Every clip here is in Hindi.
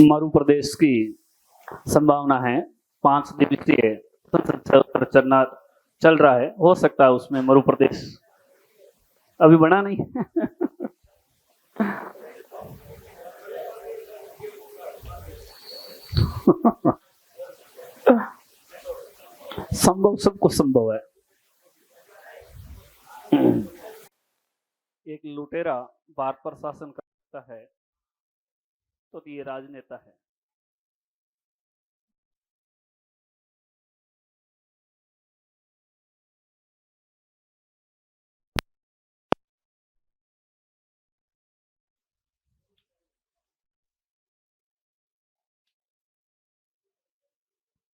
मरु प्रदेश की संभावना है। 5 दिवसीय संसद सत्र चल रहा है। हो सकता है उसमें मरु प्रदेश अभी बना नहीं संभव, सबको संभव है। एक लुटेरा भारत पर शासन करता है तो ये राजनेता है।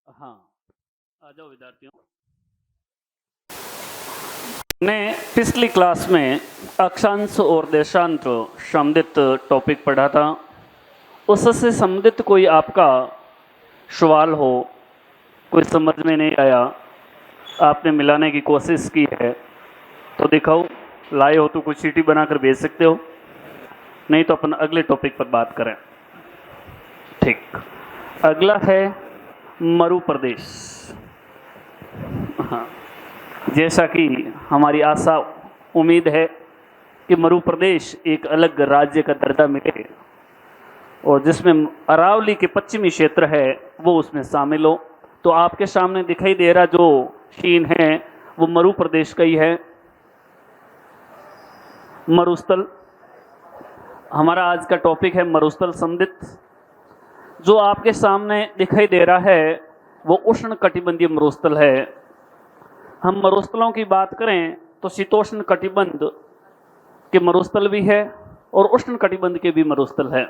हाँ, आ जाओ विद्यार्थियों। ने पिछली क्लास में अक्षांश और देशांत संबंधित टॉपिक पढ़ा था। उससे संबंधित कोई आपका सवाल हो, कोई समझ में नहीं आया, आपने मिलाने की कोशिश की है तो दिखाओ, लाए हो तो कुछ सीटी बनाकर भेज सकते हो, नहीं तो अपन अगले टॉपिक पर बात करें। ठीक, अगला है मरु प्रदेश। हाँ, जैसा कि हमारी आशा उम्मीद है कि मरु प्रदेश एक अलग राज्य का दर्जा मिले और जिसमें अरावली के पश्चिमी क्षेत्र है वो उसमें शामिल हो। तो आपके सामने दिखाई दे रहा जो सीन है वो मरु प्रदेश का ही है। मरुस्थल हमारा आज का टॉपिक है, मरुस्थल संबंधित। जो आपके सामने दिखाई दे रहा है वो उष्ण कटिबंधीय मरुस्थल है। हम मरुस्थलों की बात करें तो शीतोष्ण कटिबंध के मरुस्थल भी है और उष्ण कटिबंध के भी मरुस्थल है।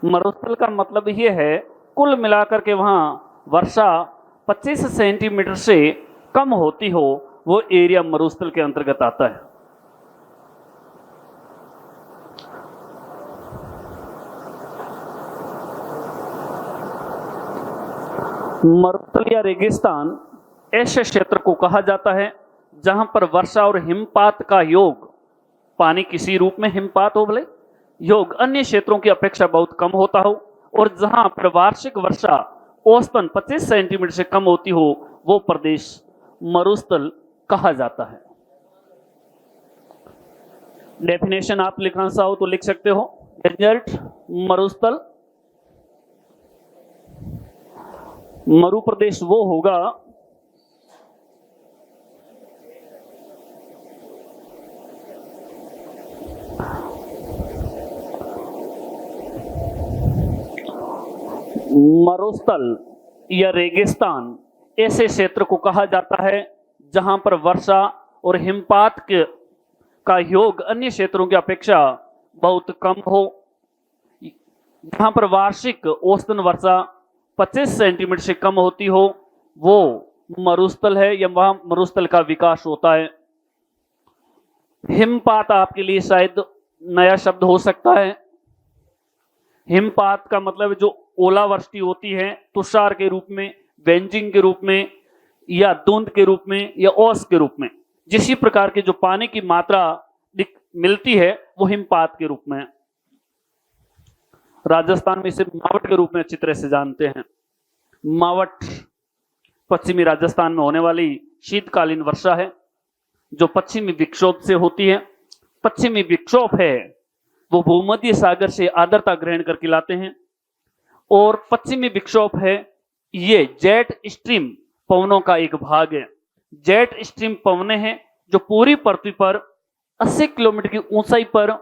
मरुस्थल का मतलब ये है कुल मिलाकर के वहाँ वर्षा 25 सेंटीमीटर से कम होती हो, वो एरिया मरुस्थल के अंतर्गत आता है। मरुस्थल या रेगिस्तान ऐसे क्षेत्र को कहा जाता है जहां पर वर्षा और हिमपात का योग, पानी किसी रूप में हिमपात हो भले, योग अन्य क्षेत्रों की अपेक्षा बहुत कम होता हो और जहां पर वार्षिक वर्षा औसतन 25 सेंटीमीटर से कम होती हो, वो प्रदेश मरुस्थल कहा जाता है। डेफिनेशन आप लिखना चाहो तो लिख सकते हो। रिजल्ट, मरुस्थल, मरु प्रदेश वो होगा मरुस्थल या रेगिस्तान ऐसे क्षेत्र को कहा जाता है जहां पर वर्षा और हिमपात का योग अन्य क्षेत्रों की अपेक्षा बहुत कम हो, जहां पर वार्षिक औसतन वर्षा 25 सेंटीमीटर से कम होती हो, वो मरुस्थल है या वहां मरुस्थल का विकास होता है। हिमपात आपके लिए शायद नया शब्द हो सकता है। हिमपात का मतलब जो ओलावृष्टि होती है तुषार के रूप में, वेंजिंग के रूप में या धुंध के रूप में या ओस के रूप में, जिस प्रकार के जो पानी की मात्रा मिलती है वो हिमपात के रूप में है। राजस्थान में इसे मावट के रूप में अच्छी तरह से जानते हैं। मावट पश्चिमी राजस्थान में होने वाली शीतकालीन वर्षा है जो पश्चिमी विक्षोभ से होती है। पश्चिमी विक्षोभ है वो भूमध्य सागर से आर्द्रता ग्रहण करके लाते हैं और पश्चिमी विक्षोभ है ये जेट स्ट्रीम पवनों का एक भाग है। जेट स्ट्रीम पवनें हैं जो पूरी पृथ्वी पर 80 किलोमीटर की ऊंचाई पर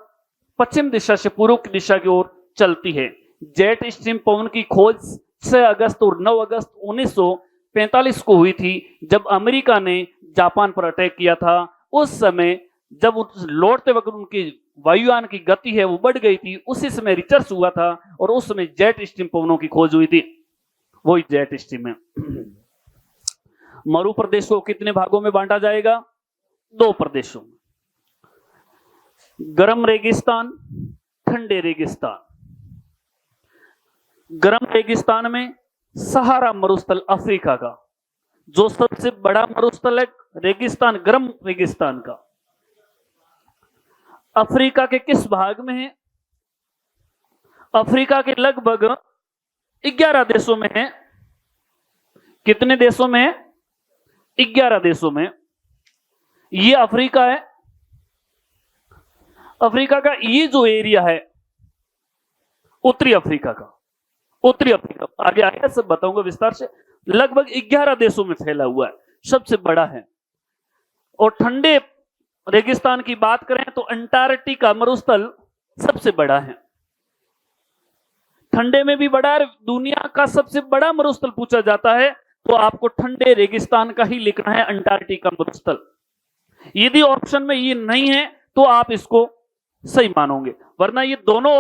पश्चिम दिशा से पूर्व की दिशा की ओर चलती है। जेट स्ट्रीम पवन की खोज 6 अगस्त और 9 अगस्त 1945 को हुई थी, जब अमेरिका ने जापान पर अटैक किया था। उस समय जब लौटते वक्त उनकी वायुयान की गति है वो बढ़ गई थी, उसी समय रिसर्च हुआ था और उस समय जेट स्ट्रीम पवनों की खोज हुई थी, वही जेट स्ट्रीम है। मरु प्रदेश को कितने भागों में बांटा जाएगा? 2 प्रदेशों में, गर्म रेगिस्तान, ठंडे रेगिस्तान। गर्म रेगिस्तान में सहारा मरुस्थल अफ्रीका का, जो सबसे बड़ा मरुस्थल है रेगिस्तान, गर्म रेगिस्तान का, अफ्रीका के किस भाग में है? अफ्रीका के लगभग 11 देशों में है। कितने देशों में है? 11 देशों में। ये अफ्रीका है। अफ्रीका का ये जो एरिया है, उत्तरी अफ्रीका का, उत्तरी अफ्रीका आगे आगे सब बताऊंगा विस्तार से, लगभग 11 देशों में फैला हुआ है, सबसे बड़ा है। और ठंडे रेगिस्तान की बात करें तो अंटार्कटिका मरुस्थल सबसे बड़ा है। ठंडे में भी बड़ा है। दुनिया का सबसे बड़ा मरुस्थल पूछा जाता है तो आपको ठंडे रेगिस्तान का ही लिखना है, अंटार्कटिका मरुस्थल। यदि ऑप्शन में ये नहीं है तो आप इसको सही मानोगे, वरना ये दोनों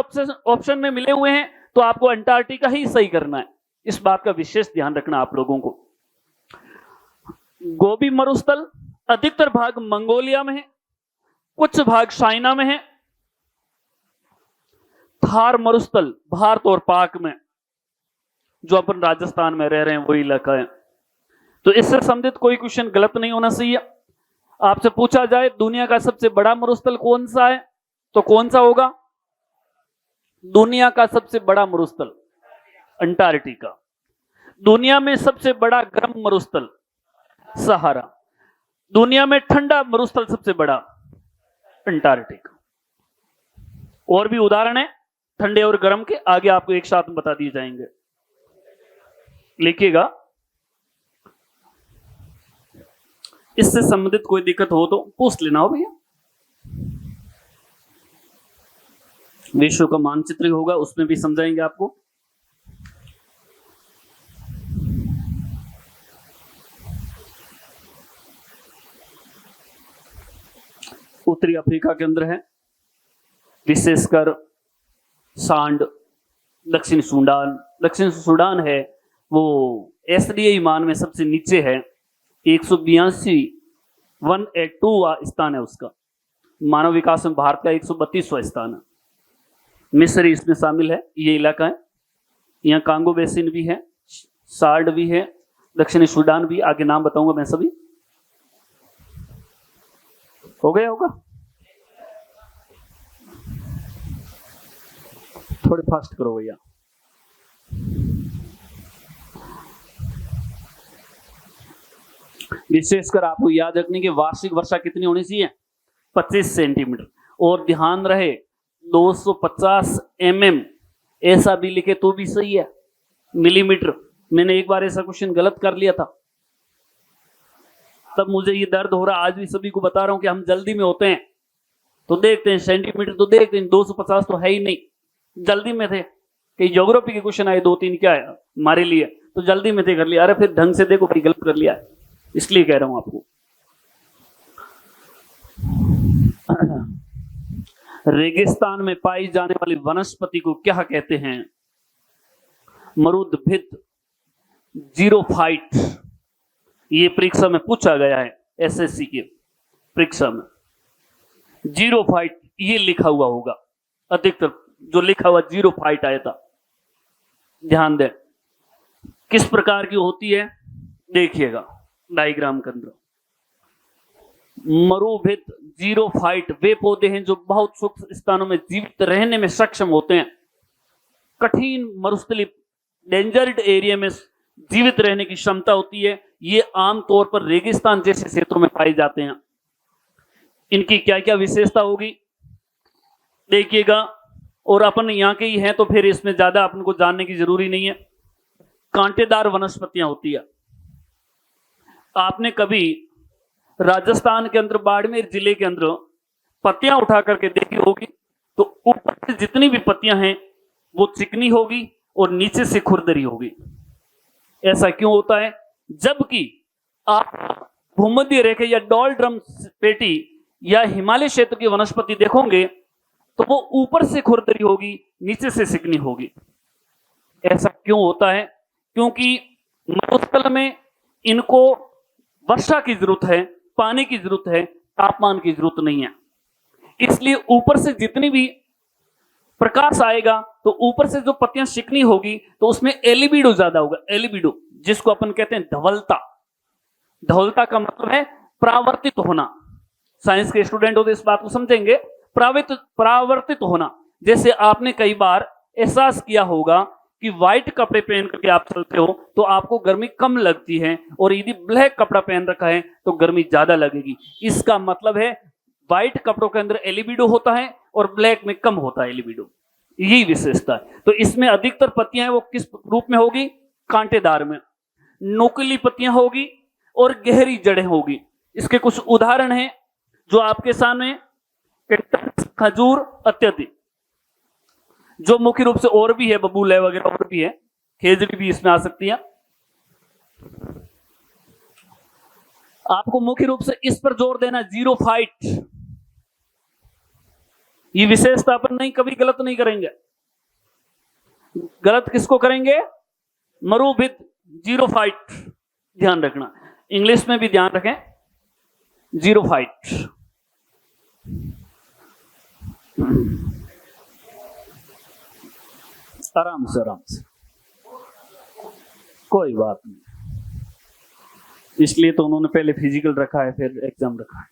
ऑप्शन में मिले हुए हैं तो आपको अंटार्कटिका ही सही करना है। इस बात का विशेष ध्यान रखना आप लोगों को। गोबी मरुस्थल अधिकतर भाग मंगोलिया में है, कुछ भाग चाइना में है। थार मरुस्थल भारत और पाक में, जो अपन राजस्थान में रह रहे हैं वही इलाका है। तो इससे संबंधित कोई क्वेश्चन गलत नहीं होना चाहिए। आपसे पूछा जाए दुनिया का सबसे बड़ा मरुस्थल कौन सा है, तो कौन सा होगा? दुनिया का सबसे बड़ा मरुस्थल अंटार्कटिका। दुनिया में सबसे बड़ा गर्म मरुस्थल सहारा। दुनिया में ठंडा मरुस्थल सबसे बड़ा अंटार्कटिका। और भी उदाहरण है ठंडे और गर्म के, आगे आपको एक साथ में बता दिए जाएंगे, लिखिएगा। इससे संबंधित कोई दिक्कत हो तो पूछ लेना हो भैया। विश्व का मानचित्र होगा, उसमें भी समझाएंगे आपको। उत्तरी अफ्रीका के अंदर है, विशेषकर सांड। दक्षिण सूडान, दक्षिण सूडान है वो एसडीए मान में सबसे नीचे है, 182वां स्थान है उसका। मानव विकास में भारत का 132वां स्थान है। मिस्र इसमें शामिल है, ये इलाका है। यहाँ कांगो बेसिन भी है, सार्ड भी है, दक्षिणी सूडान भी, आगे नाम बताऊंगा मैं सभी। हो गया होगा? थोड़े फास्ट करो भैया। विशेषकर आपको याद रखने की वार्षिक वर्षा कितनी होनी चाहिए? 25 सेंटीमीटर। और ध्यान रहे 250 mm, ऐसा भी लिखे तो भी सही है, मिलीमीटर। मैंने एक बार ऐसा क्वेश्चन गलत कर लिया था, तब मुझे ये दर्द हो रहा। आज भी सभी को बता रहा हूं कि हम जल्दी में होते हैं तो देखते हैं सेंटीमीटर, तो देखते हैं 250 तो है ही नहीं, जल्दी में थे। कई ज्योग्राफी के क्वेश्चन आए 2-3 क्या है हमारे लिए, तो जल्दी में थे कर लिया। अरे फिर ढंग से देखो भाई, गलत कर लिया, इसलिए कह रहा हूं आपको। रेगिस्तान में पाई जाने वाली वनस्पति को क्या कहते हैं? मरुदभिद, जीरोफाइट। ये परीक्षा में पूछा गया है, एसएससी की परीक्षा में। जीरोफाइट ये लिखा हुआ होगा, अधिकतर जो लिखा हुआ जीरोफाइट आया था। ध्यान दें किस प्रकार की होती है, देखिएगा डायग्राम के अंदर। मरुभिद, जीरोफाइट वे पौधे हैं जो बहुत सूक्ष्म स्थानों में जीवित रहने में सक्षम होते हैं। कठिन मरुस्थली डेंजर्ड एरिया में जीवित रहने की क्षमता होती है। ये आमतौर पर रेगिस्तान जैसे क्षेत्रों में पाए जाते हैं। इनकी क्या क्या विशेषता होगी देखिएगा। और अपन यहाँ के ही हैं तो फिर इसमें ज्यादा अपन को जानने की जरूरी नहीं है। कांटेदार वनस्पतियां होती है। आपने कभी राजस्थान के अंदर बाड़मेर जिले के अंदर पत्तियां उठा करके देखी होगी, तो ऊपर से जितनी भी पत्तियां हैं वो चिकनी होगी और नीचे से खुरदरी होगी। ऐसा क्यों होता है? जबकि आप भूमध्य रेखा या डॉल ड्रम पेटी या हिमालय क्षेत्र की वनस्पति देखोगे तो वो ऊपर से खुरदरी होगी, नीचे से चिकनी होगी। ऐसा क्यों होता है? क्योंकि मरुस्थल में इनको वर्षा की जरूरत है, पानी की जरूरत है, तापमान की जरूरत नहीं है। इसलिए ऊपर से जितनी भी प्रकाश आएगा तो ऊपर से जो पत्तियां चिकनी होगी तो उसमें एलिबिडो ज्यादा होगा। एलिबिडो जिसको अपन कहते हैं धवलता। धवलता का मतलब है परावर्तित होना। साइंस के स्टूडेंट हो तो इस बात को समझेंगे। परावर्तित होना, जैसे आपने कई बार एहसास किया होगा कि व्हाइट कपड़े पहन करके आप चलते हो तो आपको गर्मी कम लगती है, और यदि ब्लैक कपड़ा पहन रखा है तो गर्मी ज्यादा लगेगी। इसका मतलब है व्हाइट कपड़ों के अंदर एलिबिडो होता है और ब्लैक में कम होता है एलिबिडो, यही विशेषता है। तो इसमें अधिकतर पत्तियां वो किस रूप में होगी? कांटेदार में, नोकीली पत्तियां होगी और गहरी जड़ें होगी। इसके कुछ उदाहरण हैं जो आपके सामने, खजूर अत्यधिक, जो मुख्य रूप से और भी है, बबूल वगैरह और भी है, खेजड़ी भी इसमें आ सकती है। आपको मुख्य रूप से इस पर जोर देना, जीरोफाइट, ये विशेषता अपन नहीं कभी गलत नहीं करेंगे। गलत किसको करेंगे? मरुभिद, जीरोफाइट, ध्यान रखना। इंग्लिश में भी ध्यान रखें, जीरोफाइट। आराम से आराम से, कोई बात नहीं। इसलिए तो उन्होंने पहले फिजिकल रखा है फिर एग्जाम रखा है।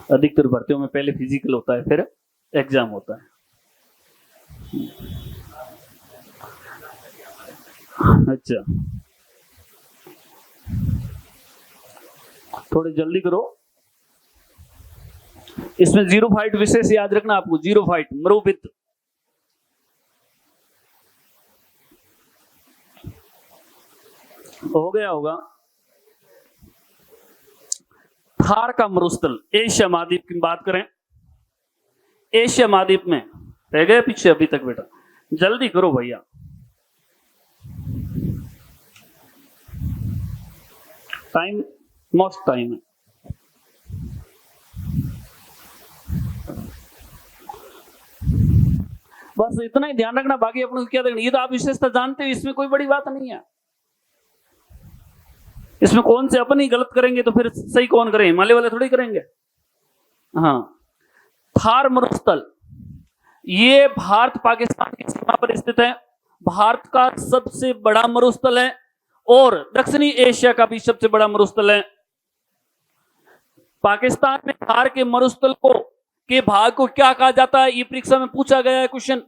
अधिकतर भर्तियों में पहले फिजिकल होता है फिर एग्जाम होता है। अच्छा, थोड़ी जल्दी करो। इसमें जीरोफाइट विशेष याद रखना आपको, जीरोफाइट, मरुभिद। हो गया होगा। थार का मरुस्थल, एशिया महाद्वीप की बात करें, एशिया महाद्वीप में रह गए पीछे अभी तक बेटा, जल्दी करो भैया। टाइम मोस्ट टाइम है। बस इतना ही ध्यान रखना, बाकी अपने क्या देखना। ये तो आप विशेषता जानते हो, इसमें कोई बड़ी बात नहीं है। इसमें कौन से अपन ही गलत करेंगे तो फिर सही कौन करें? हिमालय वाले थोड़ी करेंगे। हाँ, थार मरुस्थल ये भारत पाकिस्तान की सीमा पर स्थित है। भारत का सबसे बड़ा मरुस्थल है और दक्षिणी एशिया का भी सबसे बड़ा मरुस्थल है। पाकिस्तान में थार के मरुस्थल को के भाग को क्या कहा जाता है? ये परीक्षा में पूछा गया है क्वेश्चन,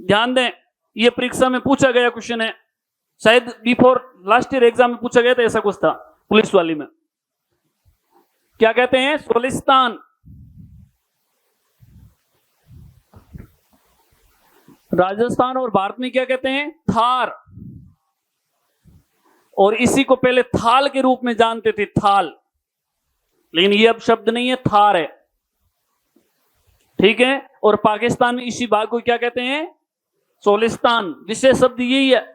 ध्यान दें, ये परीक्षा में पूछा गया क्वेश्चन है। शायद बिफोर लास्ट ईयर एग्जाम में पूछा गया था, ऐसा कुछ था पुलिस वाली में। क्या कहते हैं? सोलिस्तान। राजस्थान और भारत में क्या कहते हैं? थार। और इसी को पहले थाल के रूप में जानते थे, थाल, लेकिन ये अब शब्द नहीं है, थार है। ठीक है। और पाकिस्तान में इसी भाग को क्या कहते हैं? सोलिस्तान। विशेष शब्द यही है।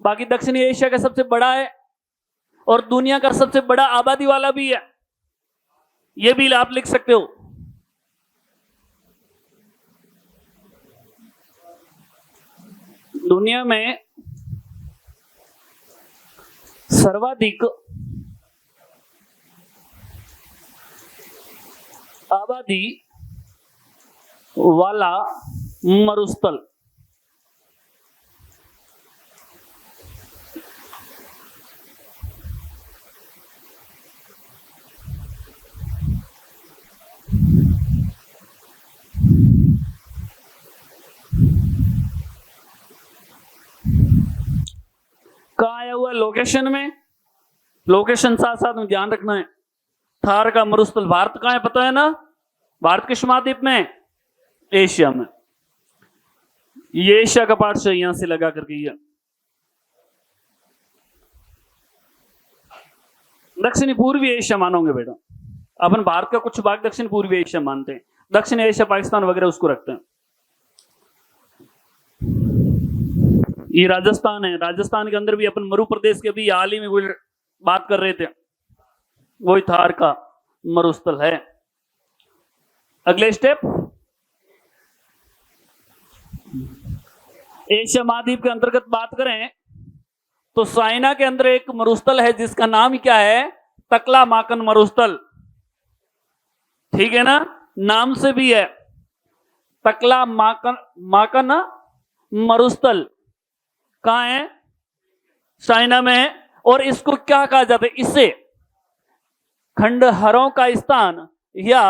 बाकी दक्षिणी एशिया का सबसे बड़ा है और दुनिया का सबसे बड़ा आबादी वाला भी है, यह भी आप लिख सकते हो। दुनिया में सर्वाधिक आबादी वाला मरुस्थल कहाँ आया हुआ? लोकेशन में। लोकेशन साथ साथ में ध्यान रखना है। थार का मरुस्थल भारत कहाँ है पता है ना? भारत के महाद्वीप में, एशिया में। ये एशिया का पार्ट से यहां से लगा करके ये दक्षिणी पूर्वी एशिया मानोगे बेटा। अपन भारत का कुछ भाग दक्षिण पूर्वी एशिया मानते हैं, दक्षिण एशिया पाकिस्तान वगैरह उसको रखते हैं। ये राजस्थान है। राजस्थान के अंदर भी अपन मरु प्रदेश के भी हाल ही में बात कर रहे थे, वही थार का मरुस्थल है। अगले स्टेप, एशिया महाद्वीप के अंतर्गत बात करें तो चाइना के अंदर एक मरुस्थल है जिसका नाम क्या है? तकलामाकन मरुस्थल। ठीक है ना, नाम से भी है तकलामाकन मरुस्थल। कहां है? चाइना में है। और इसको क्या कहा जाता है? इसे खंडहरों का स्थान या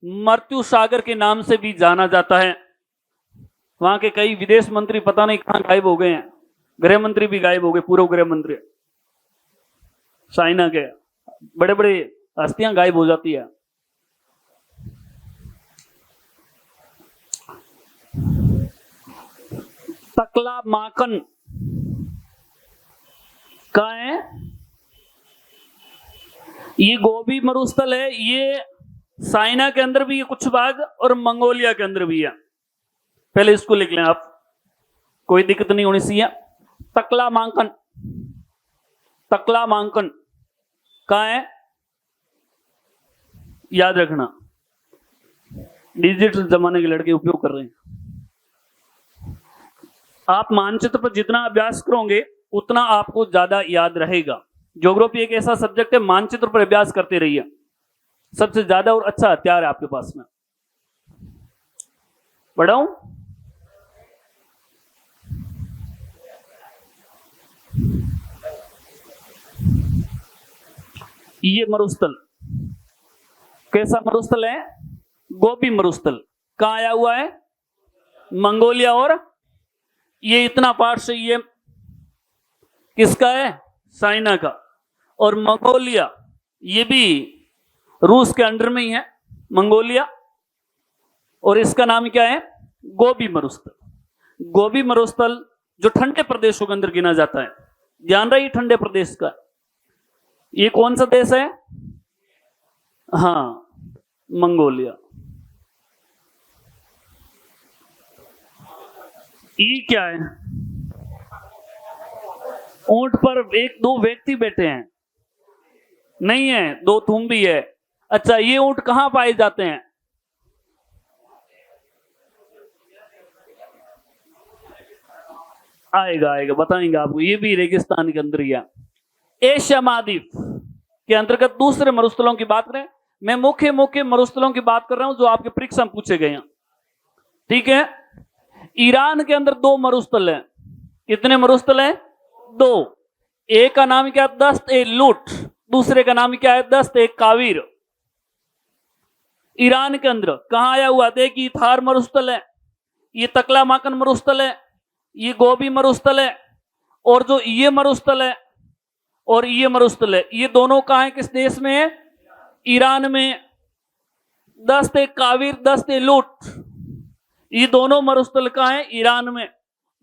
मृत्यु सागर के नाम से भी जाना जाता है। वहां के कई विदेश मंत्री पता नहीं कहां गायब हो गए हैं, गृह मंत्री भी गायब हो गए, पूर्व गृह मंत्री चाइना के, बड़े बड़े हस्तियां गायब हो जाती है। तकला माकन कहाँ है? ये गोबी मरुस्थल है, ये चाइना के अंदर भी है कुछ भाग और मंगोलिया के अंदर भी है। पहले इसको लिख लें आप, कोई दिक्कत नहीं होनी चाहिए। तकला मांकन, तकला मांकन कहाँ है? याद रखना, डिजिटल जमाने के लड़के उपयोग कर रहे हैं। आप मानचित्र पर जितना अभ्यास करोगे उतना आपको ज्यादा याद रहेगा। ज्योग्राफी एक ऐसा सब्जेक्ट है, मानचित्र पर अभ्यास करते रहिए, सबसे ज्यादा और अच्छा हथियार है आपके पास में। बढ़ाऊं? ये मरुस्थल कैसा मरुस्थल है? गोबी मरुस्थल। कहां आया हुआ है? मंगोलिया। और ये इतना पार्ट से ये किसका है? चाइना का। और मंगोलिया ये भी रूस के अंडर में ही है, मंगोलिया। और इसका नाम क्या है? गोबी मरुस्थल। गोबी मरुस्थल जो ठंडे प्रदेशों के अंदर गिना जाता है, ध्यान रही ठंडे प्रदेश का। ये कौन सा देश है? हाँ, मंगोलिया। ये क्या है? ऊंट पर एक दो व्यक्ति बैठे हैं? नहीं है, दो तुम भी है। अच्छा, ये ऊंट कहां पाए जाते हैं? आएगा आएगा, बताएंगे आपको। ये भी रेगिस्तान के अंदर ही है। एशिया महाद्वीप के अंतर्गत दूसरे मरुस्थलों की बात करें, मैं मुख्य मुख्य मरुस्थलों की बात कर रहा हूं जो आपके परीक्षा में पूछे गए हैं, ठीक है। ईरान के अंदर दो मरुस्थल हैं। कितने मरुस्थल हैं? दो। एक का नाम क्या है? दस्त ए लूट। दूसरे का नाम क्या है? दस्त ए कावीर। ईरान के अंदर कहां आया हुआ? देखिए, थार मरुस्थल है, ये तकला माकन मरुस्थल है, ये गोबी मरुस्थल है, और जो ये मरुस्थल है और ये मरुस्थल है, ये दोनों कहां है? किस देश में है? ईरान में। दस्त ए कावीर, दस्त ए लूट, ये दोनों मरुस्थल कहां है? ईरान में।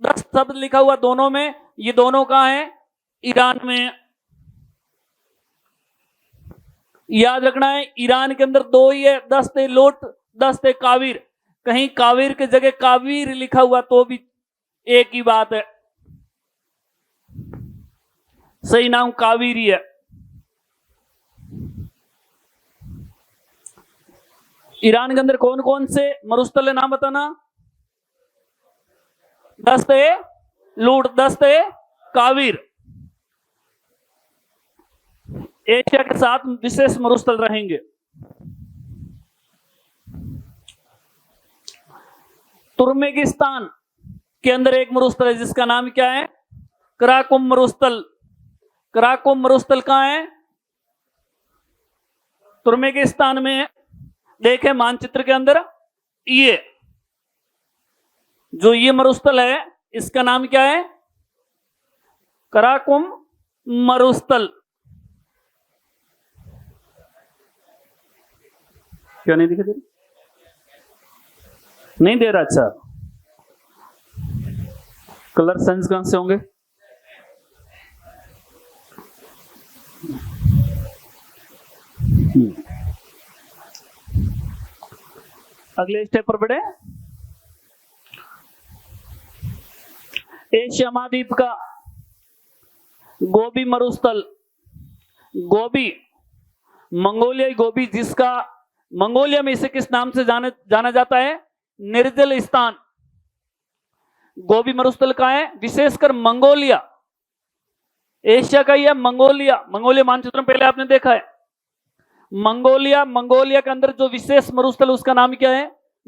दस्त शब्द लिखा हुआ दोनों में, ये दोनों कहां है? ईरान में। याद रखना है, ईरान के अंदर दो ही है, दस्त ए लूट, दस्त ए कावीर। कहीं कावीर की जगह कावीर लिखा हुआ तो भी एक ही बात है, सही नाम कावीर ही है। ईरान के अंदर कौन कौन से मरुस्थल है, नाम बताना? दस्त ए लूट, दस्त ए कावीर। एशिया के साथ विशेष मरुस्थल रहेंगे। तुर्कमेनिस्तान के अंदर एक मरुस्थल है जिसका नाम क्या है? कराकुम मरुस्थल। कराकुम मरुस्थल कहां है? तुर्कमेनिस्तान में। देखें मानचित्र के अंदर, ये जो ये मरुस्थल है इसका नाम क्या है? कराकुम मरुस्थल। क्यों नहीं दिखा दे? नहीं दे रहा? अच्छा, कलर सेंस कहां से होंगे? अगले स्टेप पर बढ़े। एशिया महाद्वीप का गोबी मरुस्थल। गोबी, मंगोलियाई गोबी, जिसका मंगोलिया में इसे किस नाम से जाना जाता है? निर्जल स्थान। गोबी मरुस्थल कहां है? विशेषकर मंगोलिया, एशिया का ही है मंगोलिया। मंगोलिया मानचित्र में पहले आपने देखा है। मंगोलिया, मंगोलिया के अंदर जो विशेष मरुस्थल उसका नाम क्या है?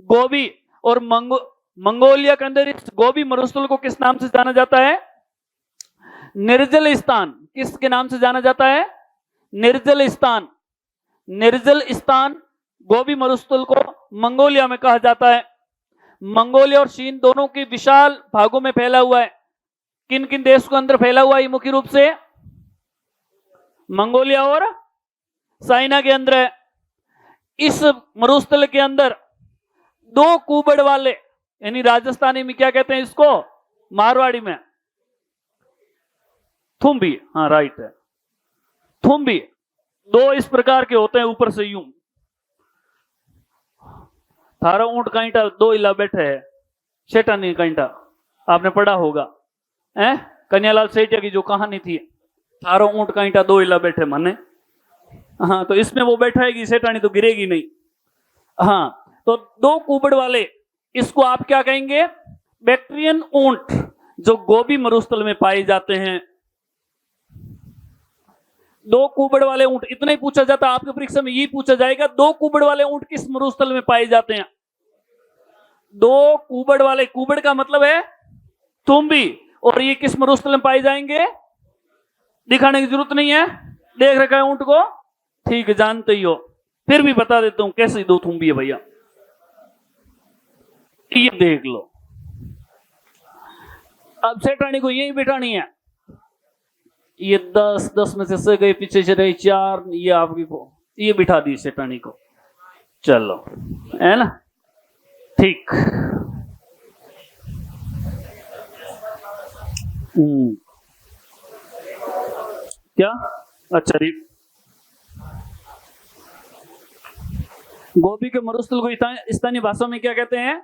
गोबी। और मंगोलिया के अंदर इस गोबी मरुस्थल को किस नाम से जाना जाता है? निर्जल स्थान। किसके नाम से जाना जाता है? निर्जल स्थान। निर्जल स्थान गोबी मरुस्थल को मंगोलिया में कहा जाता है। मंगोलिया और चीन दोनों की विशाल भागों में फैला हुआ है। किन किन देश के अंदर फैला हुआ है मुख्य रूप से? मंगोलिया और चाइना के अंदर है। इस मरुस्थल के अंदर दो कुबड़ वाले, यानी राजस्थानी में क्या कहते हैं इसको, मारवाड़ी में थुम्बी, हाँ राइट है, थुम्बी, दो इस प्रकार के होते हैं ऊपर से यूं। थारा ऊंट कांटा दो इला बैठे है, शेटानी कांटा आपने पढ़ा होगा, हैं? कन्यालाल सेठिया की जो कहानी थी, थारो ऊंट कांटा दो इला बैठे माने, हाँ तो इसमें वो बैठाएगी सेठानी तो गिरेगी नहीं। हाँ तो दो कुबड़ वाले, इसको आप क्या कहेंगे? बैक्ट्रियन ऊंट, जो गोबी मरुस्थल में पाए जाते हैं। दो कुबड़ वाले ऊंट, इतना ही पूछा जाता है आपके परीक्षा में, यही पूछा जाएगा दो कुबड़ वाले ऊंट किस मरुस्थल में पाए जाते हैं? दो कुबड़ वाले, कुबड़ का मतलब है तुम्बी, और ये किस मरुस्थल में पाए जाएंगे? दिखाने की जरूरत नहीं है, देख रखा है ऊंट को, ठीक है जानते ही हो, फिर भी बता देता हूं कैसे दो तुम्बी है भैया, ये देख लो। अब सेठानी को यही बिठानी है, ये 10 में से गए, पीछे से रहे 4, ये आपकी को ये बिठा दी सेठानी को, चलो है ना, ठीक। क्या? अच्छा ठीक। गोबी के मरुस्थल को स्थानीय भाषा में क्या कहते हैं?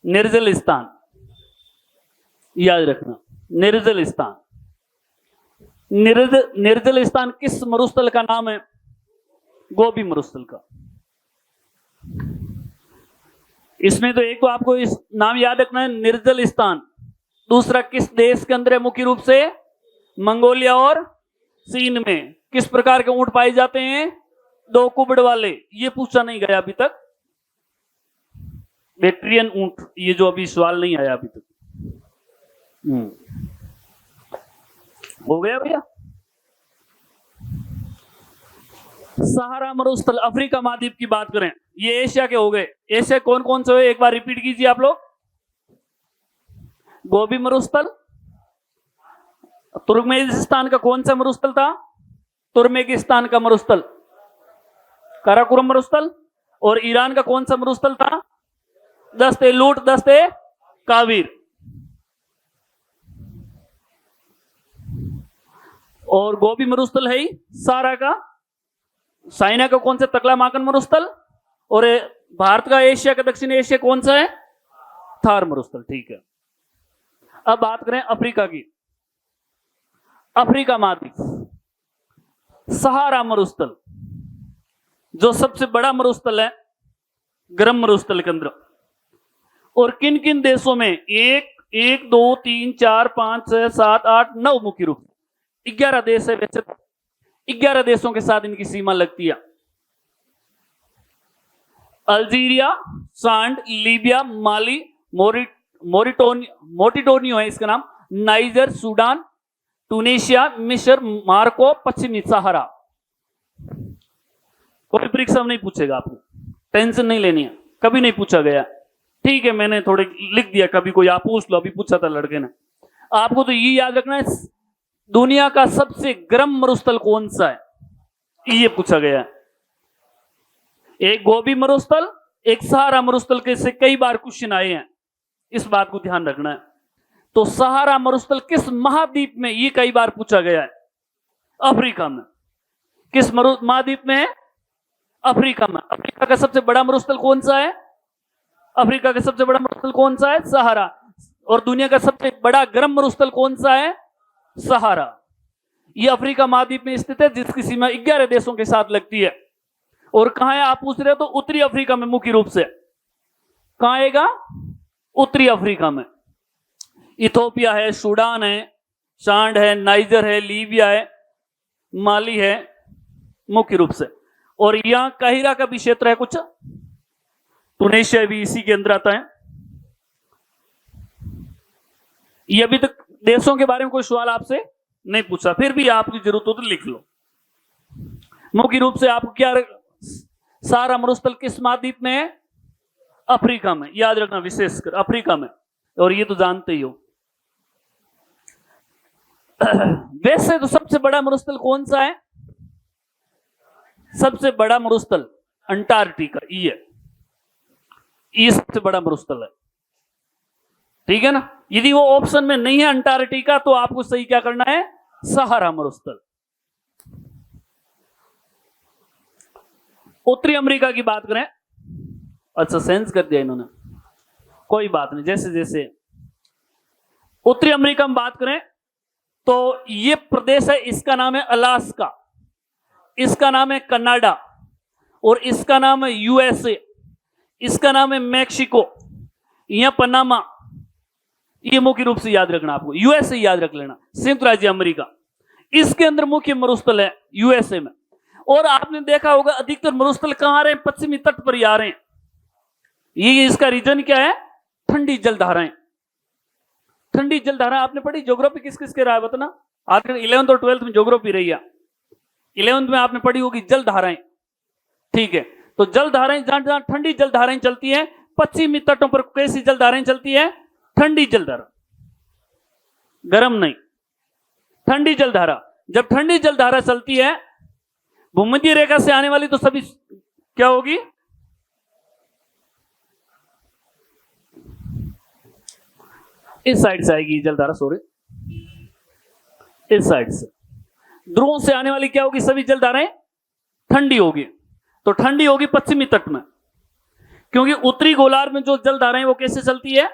निर्जल स्थान, याद रखना, निर्जल स्थान। निर्जल स्थान किस मरुस्थल का नाम है? गोबी मरुस्थल का। इसमें तो एक तो आपको इस नाम याद रखना है, निर्जल स्थान। दूसरा किस देश के अंदर है मुख्य रूप से? मंगोलिया और चीन में। किस प्रकार के ऊंट पाए जाते हैं? दो कुबड़ वाले, ये पूछा नहीं गया अभी तक। बैक्ट्रियन ऊंट, ये जो अभी सवाल नहीं आया अभी तक। हो गया भैया। सहारा मरुस्थल, अफ्रीका महाद्वीप की बात करें, ये एशिया के हो गए। एशिया कौन कौन से हुए, एक बार रिपीट कीजिए आप लोग। गोबी मरुस्थल, तुर्कमेनिस्तान का कौन सा मरुस्थल था? तुर्कमेनिस्तान का मरुस्थल, काराकोरम मरुस्थल। और ईरान का कौन सा मरुस्थल था? दस्ते लूट, दस्ते कावीर। और गोबी मरुस्थल है ही सारा का। चाइना का कौन सा? तकला माकन मरुस्थल। और भारत का, एशिया का, दक्षिण एशिया कौन सा है? थार मरुस्थल, ठीक है। अब बात करें अफ्रीका की। अफ्रीका महाद्वीप, सहारा मरुस्थल जो सबसे बड़ा मरुस्थल है गर्म मरुस्थल के अंदर। और किन किन देशों में? 1 2 3 4 5 6 7 8 9 मुख्य रूप से 11 देश है। वैसे 11 देशों के साथ इनकी सीमा लगती है। अल्जीरिया, सांड, लीबिया, माली, मोरिटोनियो है इसका नाम, नाइजर, सूडान, टूनेशिया, मिस्र, मार्को, पश्चिमी सहारा। कोई परीक्षा में नहीं पूछेगा, आपको टेंशन नहीं लेनी है, कभी नहीं पूछा गया, ठीक है। मैंने थोड़े लिख दिया, कभी कोई आप पूछ लो, अभी पूछा था लड़के ने। आपको तो ये याद रखना है, दुनिया का सबसे गर्म मरुस्थल कौन सा है, ये पूछा गया है। एक गोबी मरुस्थल, एक सहारा मरुस्थल के से कई बार क्वेश्चन आए हैं, इस बात को ध्यान रखना है। तो सहारा मरुस्थल किस महाद्वीप में, ये कई बार पूछा गया है। अफ्रीका में। किस महाद्वीप में है? अफ्रीका में। अफ्रीका का सबसे बड़ा मरुस्थल कौन सा है? अफ्रीका का सबसे बड़ा मरुस्थल कौन सा है? सहारा। और दुनिया का सबसे बड़ा गर्म मरुस्थल कौन सा है? सहारा। यह अफ्रीका महाद्वीप में स्थित है, जिसकी सीमा 11 देशों के साथ लगती है। और कहां है आप पूछ रहे हो, तो उत्तरी अफ्रीका में मुख्य रूप से। कहां आएगा? उत्तरी अफ्रीका में। इथोपिया है, सूडान है, चांड है, नाइजर है, लीबिया है, माली है मुख्य रूप से। और यहां काहिरा का भी क्षेत्र है कुछ, टूनेशिया भी इसी के अंदर आता है। ये अभी तक देशों के बारे में कोई सवाल आपसे नहीं पूछा, फिर भी आपकी जरूरत हो तो लिख लो। मुख्य रूप से आपको क्या सहारा मरुस्थल किस महाद्वीप में है? अफ्रीका में, याद रखना विशेषकर अफ्रीका में, और ये तो जानते ही हो। वैसे तो सबसे बड़ा मरुस्थल कौन सा है? सबसे बड़ा मरुस्थल अंटार्कटिका, ये सबसे बड़ा मरुस्थल है, ठीक है ना। यदि वो ऑप्शन में नहीं है अंटार्कटिका, तो आपको सही क्या करना है? सहारा मरुस्थल। उत्तरी अमेरिका की बात करें, अच्छा सेंस कर दिया इन्होंने, कोई बात नहीं, जैसे जैसे उत्तरी अमेरिका में बात करें तो ये प्रदेश है, इसका नाम है अलास्का, इसका नाम है कनाडा, और इसका नाम है यूएसए, इसका नाम है मैक्सिको, यह पनामा। ये मुख्य रूप से याद रखना, आपको यूएसए याद रख लेना, संयुक्त राज्य अमेरिका। इसके अंदर मुख्य मरुस्थल है यूएसए में। और आपने देखा होगा अधिकतर मरुस्थल कहां आ रहे हैं? पश्चिमी तट पर ही आ रहे हैं। ये इसका रीजन क्या है? ठंडी जलधाराएं। ठंडी जलधारा आपने पढ़ी? ज्योग्राफी किस किस के रहा है बताना? आजकल 11th और 12th में ज्योग्राफी रही है। 11th में आपने पढ़ी होगी जलधाराएं, ठीक है। तो जलधाराएं, जहां जहां ठंडी जलधाराएं चलती है, पश्चिमी तटों पर कैसी जलधाराएं चलती है? ठंडी जलधारा, गर्म नहीं, ठंडी जलधारा। जब ठंडी जलधारा चलती है भूमध्य रेखा से आने वाली, तो सभी क्या होगी? इस साइड से आएगी जलधारा, सॉरी, इस साइड से ध्रुवों से आने वाली क्या होगी? सभी जलधाराएं ठंडी होगी। तो ठंडी होगी पश्चिमी तट में, क्योंकि उत्तरी गोलार्ध में जो जलधाराएं वो कैसे चलती है?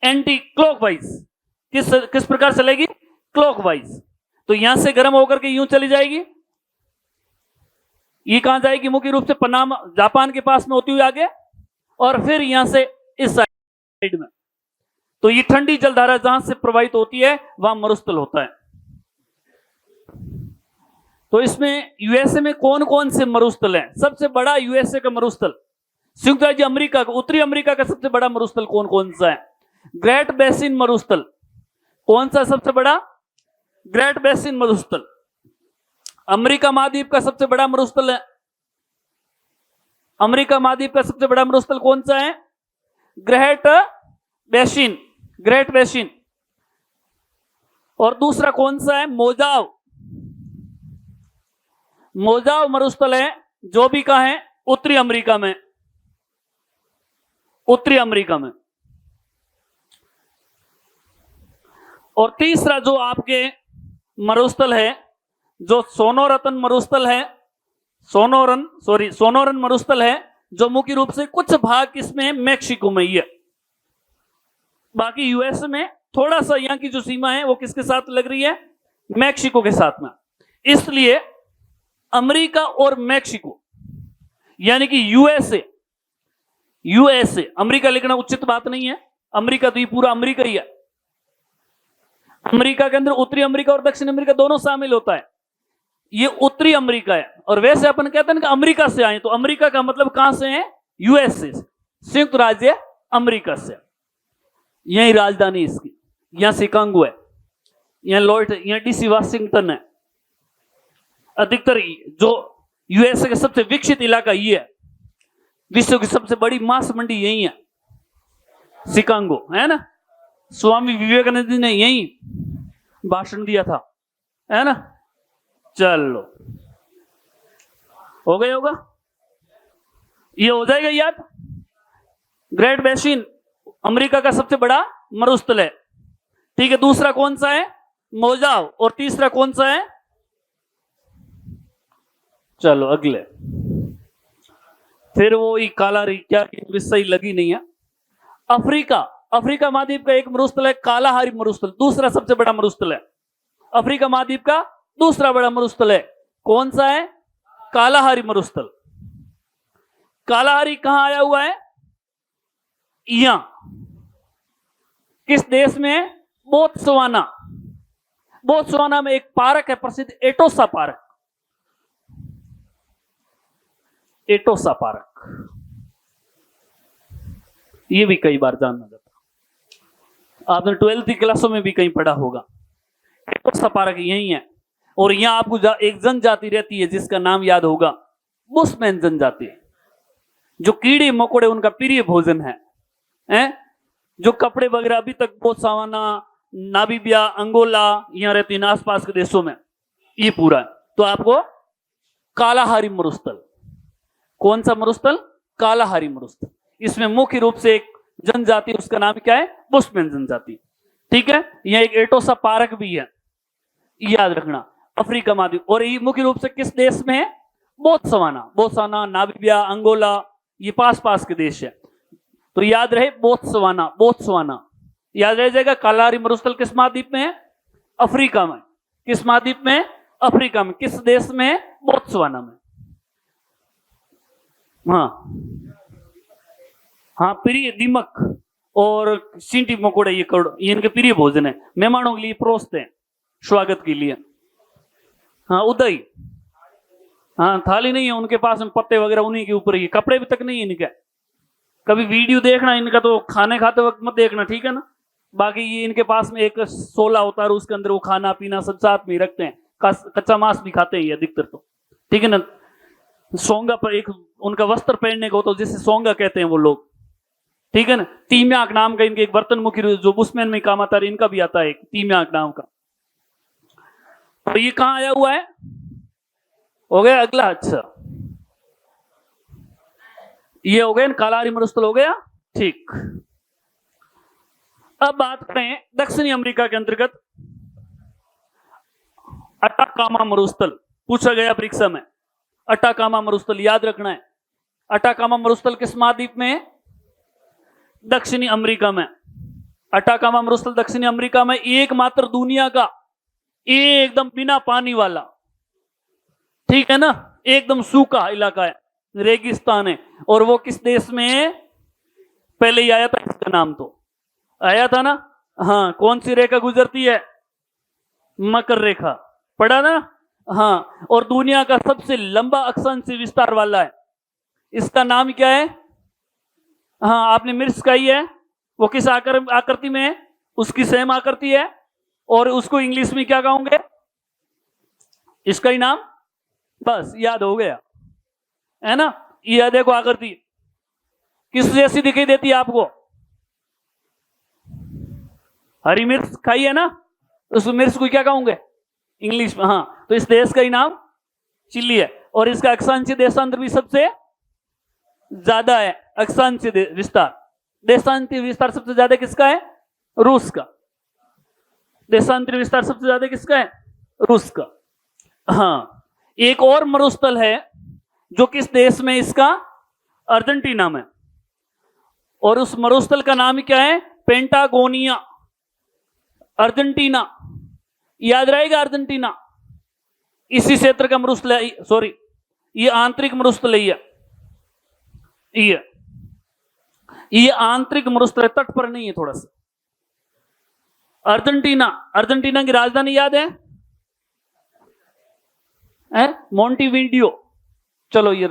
Anti clockwise. किस प्रकार चलेगी? क्लॉकवाइज। तो यहां से गर्म होकर के यूं चली जाएगी, ये कहां जाएगी? मुख्य रूप से पनामा, जापान के पास में होती हुई आगे, और फिर यहां से इस साइड में। तो ये ठंडी जलधारा जहां से प्रवाहित होती है वहां मरुस्थल होता है। तो इसमें यूएसए में कौन कौन से मरुस्थल हैं? सबसे बड़ा यूएसए का मरुस्थल, संयुक्त राज्य अमेरिका का, उत्तरी अमेरिका का सबसे बड़ा मरुस्थल कौन कौन सा है? ग्रेट बेसिन मरुस्थल। कौन सा सबसे बड़ा? ग्रेट बेसिन मरुस्थल। अमेरिका महाद्वीप का सबसे बड़ा मरुस्थल है, अमेरिका महाद्वीप का सबसे बड़ा मरुस्थल कौन सा है? Great basin, great basin. और दूसरा कौन सा है? मोजाव, मोजाव मरुस्थल है, जो भी कहां है? उत्तरी अमेरिका में, उत्तरी अमेरिका में। और तीसरा जो आपके मरुस्थल है, जो सोनोरन मरुस्थल है, सोनोरन मरुस्थल है, जो मुख्य रूप से कुछ भाग किसमें है? मैक्सिको में ही है। बाकी यूएस में थोड़ा सा यहां की जो सीमा है वो किसके साथ लग रही है? मैक्सिको के साथ में। इसलिए अमेरिका और मैक्सिको, यानी कि यूएसए, अमेरिका लिखना उचित बात नहीं है, अमेरिका तो ये पूरा अमेरिका ही है। अमेरिका के अंदर उत्तरी अमेरिका और दक्षिण अमेरिका दोनों शामिल होता है। ये उत्तरी अमेरिका है। और वैसे अपन कहते हैं कि अमेरिका से आए, तो अमेरिका का मतलब कहां से है? यूएसए, संयुक्त राज्य अमेरिका से। यही राजधानी इसकी, यहां शिकागो है, यहां लॉर्ड, यहां डीसी वाशिंगटन है। अधिकतर जो यूएसए का सबसे विकसित इलाका ये है, विश्व की सबसे बड़ी मांस मंडी यही है, शिकागो, है ना। स्वामी विवेकानंद जी ने यही भाषण दिया था, है ना। चलो, हो गया होगा, ये हो जाएगा याद। ग्रेट बेसिन अमेरिका का सबसे बड़ा मरुस्थल है, ठीक है। दूसरा कौन सा है? मोजाव। और तीसरा कौन सा है? चलो अगले, फिर वो काला क्या सही लगी नहीं है। अफ्रीका, अफ्रीका महाद्वीप का एक मरुस्थल है कालाहारी मरुस्थल, दूसरा सबसे बड़ा मरुस्थल है। अफ्रीका महाद्वीप का दूसरा बड़ा मरुस्थल है, कौन सा है? कालाहारी मरुस्थल। कालाहारी कहां आया हुआ है? यहां किस देश में है? बोत्सवाना। बोत्सवाना में एक पार्क है प्रसिद्ध, एटोसा पार्क, एटोसा पार्क। ये भी कई बार जानना जाता, आपने 12th की क्लासों में भी कहीं पढ़ा होगा। एटोसा पार्क यही है। और यहां आपको एक जनजाति रहती है जिसका नाम याद होगा, बुशमैन जनजाति। जो कीड़े मकोड़े उनका प्रिय भोजन है? जो कपड़े वगैरह अभी तक बोत्सवाना, नामीबिया, अंगोला यहां रहती है आसपास के देशों में, ये पूरा है। तो आपको कालाहारी मरुस्थल, कौन सा मरुस्थल? कालाहारी मरुस्थल। इसमें मुख्य रूप से एक जनजाति, उसका नाम क्या है? बुशमैन जनजाति। ठीक है, यह एक एटोसा पार्क भी है, याद रखना, अफ्रीका महाद्वीप। और ये मुख्य रूप से किस देश में है? बोत्सवाना, नामीबिया, अंगोला, ये पास पास के देश है। तो याद रहे बोत्सवाना याद रह जाएगा। कालाहारी मरुस्थल किस महाद्वीप में है? अफ्रीका में। किस महाद्वीप में? अफ्रीका में। किस देश में? बोत्सवाना में। हाँ, प्रिय दीमक और चींटी मकोड़े ये इनके प्रिय भोजन है। मेहमानों के लिए परोसते हैं स्वागत के लिए। हाँ, उदय, हाँ, थाली नहीं है उनके पास में, पत्ते वगैरह उन्हीं के ऊपर ही, कपड़े भी तक नहीं है इनके। कभी वीडियो देखना इनका तो खाने खाते वक्त मत देखना, ठीक है ना। बाकी ये इनके पास में एक सोला होता है, उसके अंदर वो खाना पीना सब साथ में रखते हैं। कच्चा मांस भी खाते हैं अधिकतर तो, ठीक है ना। सोंगा पर एक उनका वस्त्र पहनने को, तो जिसे सोंगा कहते हैं वो लोग, ठीक है ना। तीम्याक नाम का इनके एक बर्तन मुख्य जो बुशमैन में काम आता है, इनका भी आता है एक तीम्याक नाम का। तो ये कहां आया हुआ है? हो गया अगला। अच्छा, ये हो गया कालाहारी मरुस्थल, हो गया, ठीक। अब बात करें दक्षिणी अमेरिका के अंतर्गत अटाकामा मरुस्थल, पूछा गया परीक्षा में। अटाकामा मरुस्थल याद रखना है। अटाकामा मरुस्थल किस महाद्वीप में है? दक्षिणी अमेरिका में। अटाकामा मरुस्थल दक्षिणी अमेरिका में एकमात्र दुनिया का एकदम बिना पानी वाला, ठीक है ना, एकदम सूखा इलाका है, रेगिस्तान है। और वो किस देश में है? पहले ही आया था, इसका नाम तो आया था ना। हाँ, कौन सी रेखा गुजरती है? मकर रेखा, पढ़ा ना। हाँ, और दुनिया का सबसे लंबा अक्षांशीय विस्तार वाला है। इसका नाम क्या है? हाँ, आपने मिर्च खाई है, वो किस आकृति में है? उसकी सेम आकृति है। और उसको इंग्लिश में क्या कहोगे? इसका ही नाम, बस याद हो गया, है ना। ये देखो आकृति किस जैसी दिखाई देती है आपको? हरी मिर्च खाई है ना, उस मिर्च को क्या कहोगे इंग्लिश में? हाँ, तो इस देश का ही नाम चिली है। और इसका अक्षांशीय देशांतर भी सबसे ज्यादा है। अक्षांशीय विस्तार, देशांतरीय विस्तार सबसे ज्यादा किसका है? रूस का। देशांतरीय विस्तार सबसे ज्यादा किसका है? रूस का। हाँ, एक और मरुस्थल है जो किस देश में? इसका अर्जेंटीना में। और उस मरुस्थल का नाम क्या है? पेंटागोनिया, अर्जेंटीना। याद रहेगा, अर्जेंटीना इसी क्षेत्र का मरुस्थल है। सॉरी, ये आंतरिक मरुस्थल है। ये आंतरिक मरुस्थल है, तट पर नहीं है थोड़ा सा। अर्जेंटीना की राजधानी याद है? मोंटेविडियो। चलो ये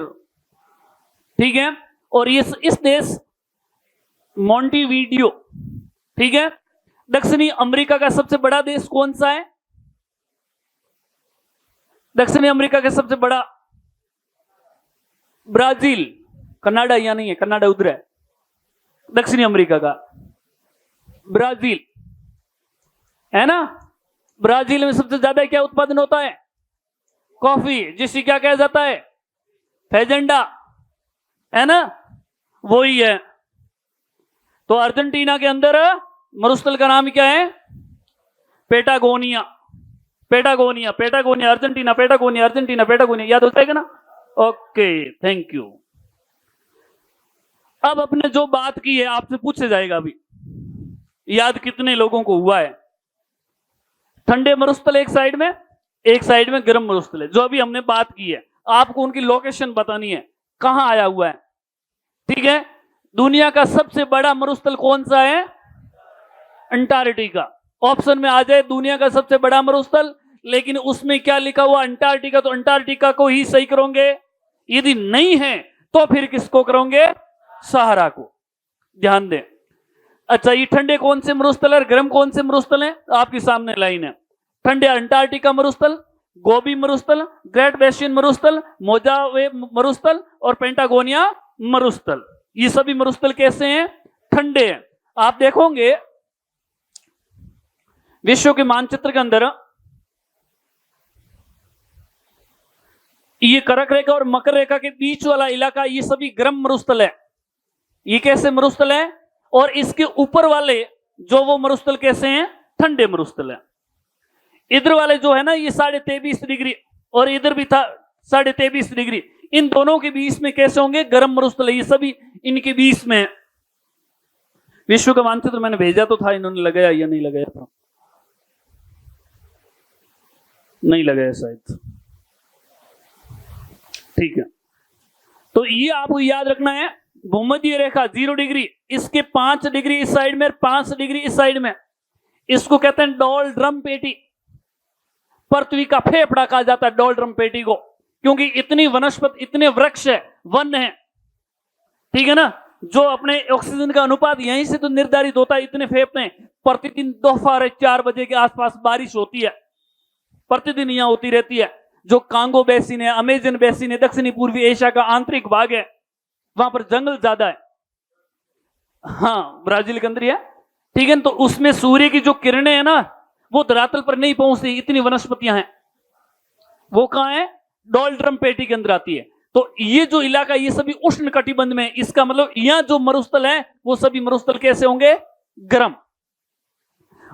ठीक है। और ये इस देश मोंटेविडियो, ठीक है। दक्षिणी अमेरिका का सबसे बड़ा देश कौन सा है? दक्षिणी अमेरिका का सबसे बड़ा ब्राजील। कनाडा यहां नहीं है, कनाडा उधर है। दक्षिणी अमेरिका का ब्राजील है ना। ब्राजील में सबसे ज्यादा क्या उत्पादन होता है? कॉफी, जिसे क्या कहा जाता है? फेजेंडा, है ना, वो ही है। तो अर्जेंटीना के अंदर मरुस्थल का नाम क्या है? पेटागोनिया। अर्जेंटीना, पेटागोनिया, याद हो जाएगा ना। Okay, thank you. अब अपने जो बात की है आपसे पूछे जाएगा अभी, याद कितने लोगों को हुआ है? ठंडे मरुस्थल एक साइड में गर्म मरुस्थल है। जो अभी हमने बात की है, आपको उनकी लोकेशन बतानी है, कहां आया हुआ है, ठीक है। दुनिया का सबसे बड़ा मरुस्थल कौन सा है? अंटार्कटिका। ऑप्शन में आ जाए दुनिया का सबसे बड़ा मरुस्थल, लेकिन उसमें क्या लिखा हुआ? अंटार्कटिका। तो अंटार्कटिका को ही सही करोगे। यदि नहीं है तो फिर किसको करोगे? सहारा को। ध्यान दें। अच्छा, ये ठंडे कौन से मरुस्थल है, गर्म कौन से मरुस्थल है? आपके सामने लाइन है। ठंडे अंटार्कटिका मरुस्थल, गोबी मरुस्थल, ग्रेट बेसिन मरुस्थल, मोजावे मरुस्थल और पेंटागोनिया मरुस्थल। ये सभी मरुस्थल कैसे हैं? ठंडे हैं। आप देखोगे विश्व के मानचित्र के अंदर ये कर्क रेखा और मकर रेखा के बीच वाला इलाका ये सभी गर्म मरुस्थल है। ये कैसे मरुस्थल है? और इसके ऊपर वाले जो वो मरुस्थल कैसे हैं? ठंडे मरुस्थल है। इधर वाले जो है ना ये 23.5 डिग्री और इधर भी था 23.5 डिग्री, इन दोनों के बीच में कैसे होंगे? गर्म मरुस्थल। ये सभी इनके बीच में। विश्व का मानचित्र मैंने भेजा तो था, इन्होंने लगाया या नहीं लगाया था? नहीं लगाया शायद। ठीक है, तो ये आपको याद रखना है। भूमध्य रेखा 0 डिग्री, इसके 5 डिग्री इस साइड में, 5 डिग्री इस साइड में, इसको कहते हैं डोल ड्रम पेटी। पृथ्वी का फेफड़ा कहा जाता है डोल ड्रम पेटी को, क्योंकि इतनी वनस्पति, इतने वृक्ष है, वन है, ठीक है ना, जो अपने ऑक्सीजन का अनुपात यहीं से तो निर्धारित होता है। इतने फेफड़े हैं। प्रतिदिन दोपहर 4 बजे के आसपास बारिश होती है, प्रतिदिन यहां होती रहती है। जो कांगो बेसिन है, अमेजन बेसिन है, दक्षिणी पूर्वी एशिया का आंतरिक भाग है, वहां पर जंगल ज्यादा है। हाँ, ब्राजील के अंदर है, ठीक है। तो उसमें सूर्य की जो किरणें है ना वो धरातल पर नहीं पहुंचती, इतनी वनस्पतियां हैं। वो कहां है? डोल ड्रम पेटी के अंदर आती है। तो ये जो इलाका ये सभी उष्ण कटिबंध में, इसका मतलब यहां जो मरुस्थल है वो सभी मरुस्थल कैसे होंगे? गर्म।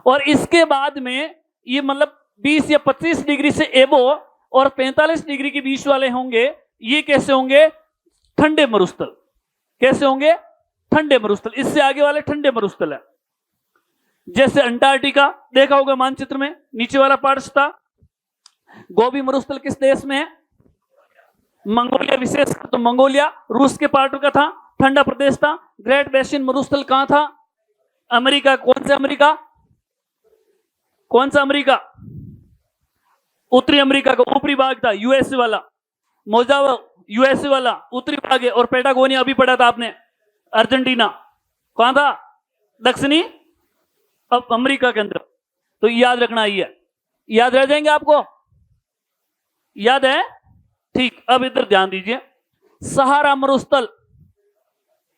और इसके बाद में ये मतलब 20 या 25 डिग्री से एबो और 45 डिग्री के बीच वाले होंगे, ये कैसे होंगे? ठंडे मरुस्थल। कैसे होंगे? ठंडे मरुस्थल। इससे आगे वाले ठंडे मरुस्थल है। जैसे अंटार्कटिका देखा होगा मानचित्र में, नीचे वाला पार्ट था। गोबी मरुस्थल किस देश में है? मंगोलिया, विशेष तो मंगोलिया रूस के पार्ट का था, ठंडा प्रदेश था। ग्रेट बेसिन मरुस्थल कहां था? अमेरिका। कौन सा अमेरिका? कौन सा अमेरिका? उत्तरी अमेरिका का ऊपरी भाग था, यूएसए वाला। मोजावा यूएसए वाला उत्तरी भाग है। और पेटागोनिया अभी पढ़ा था आपने, अर्जेंटीना। कहां था? दक्षिणी अब अमेरिका के अंदर। तो याद रखना ही है। याद रह जाएंगे आपको? याद है? ठीक। अब इधर ध्यान दीजिए, सहारा मरुस्थल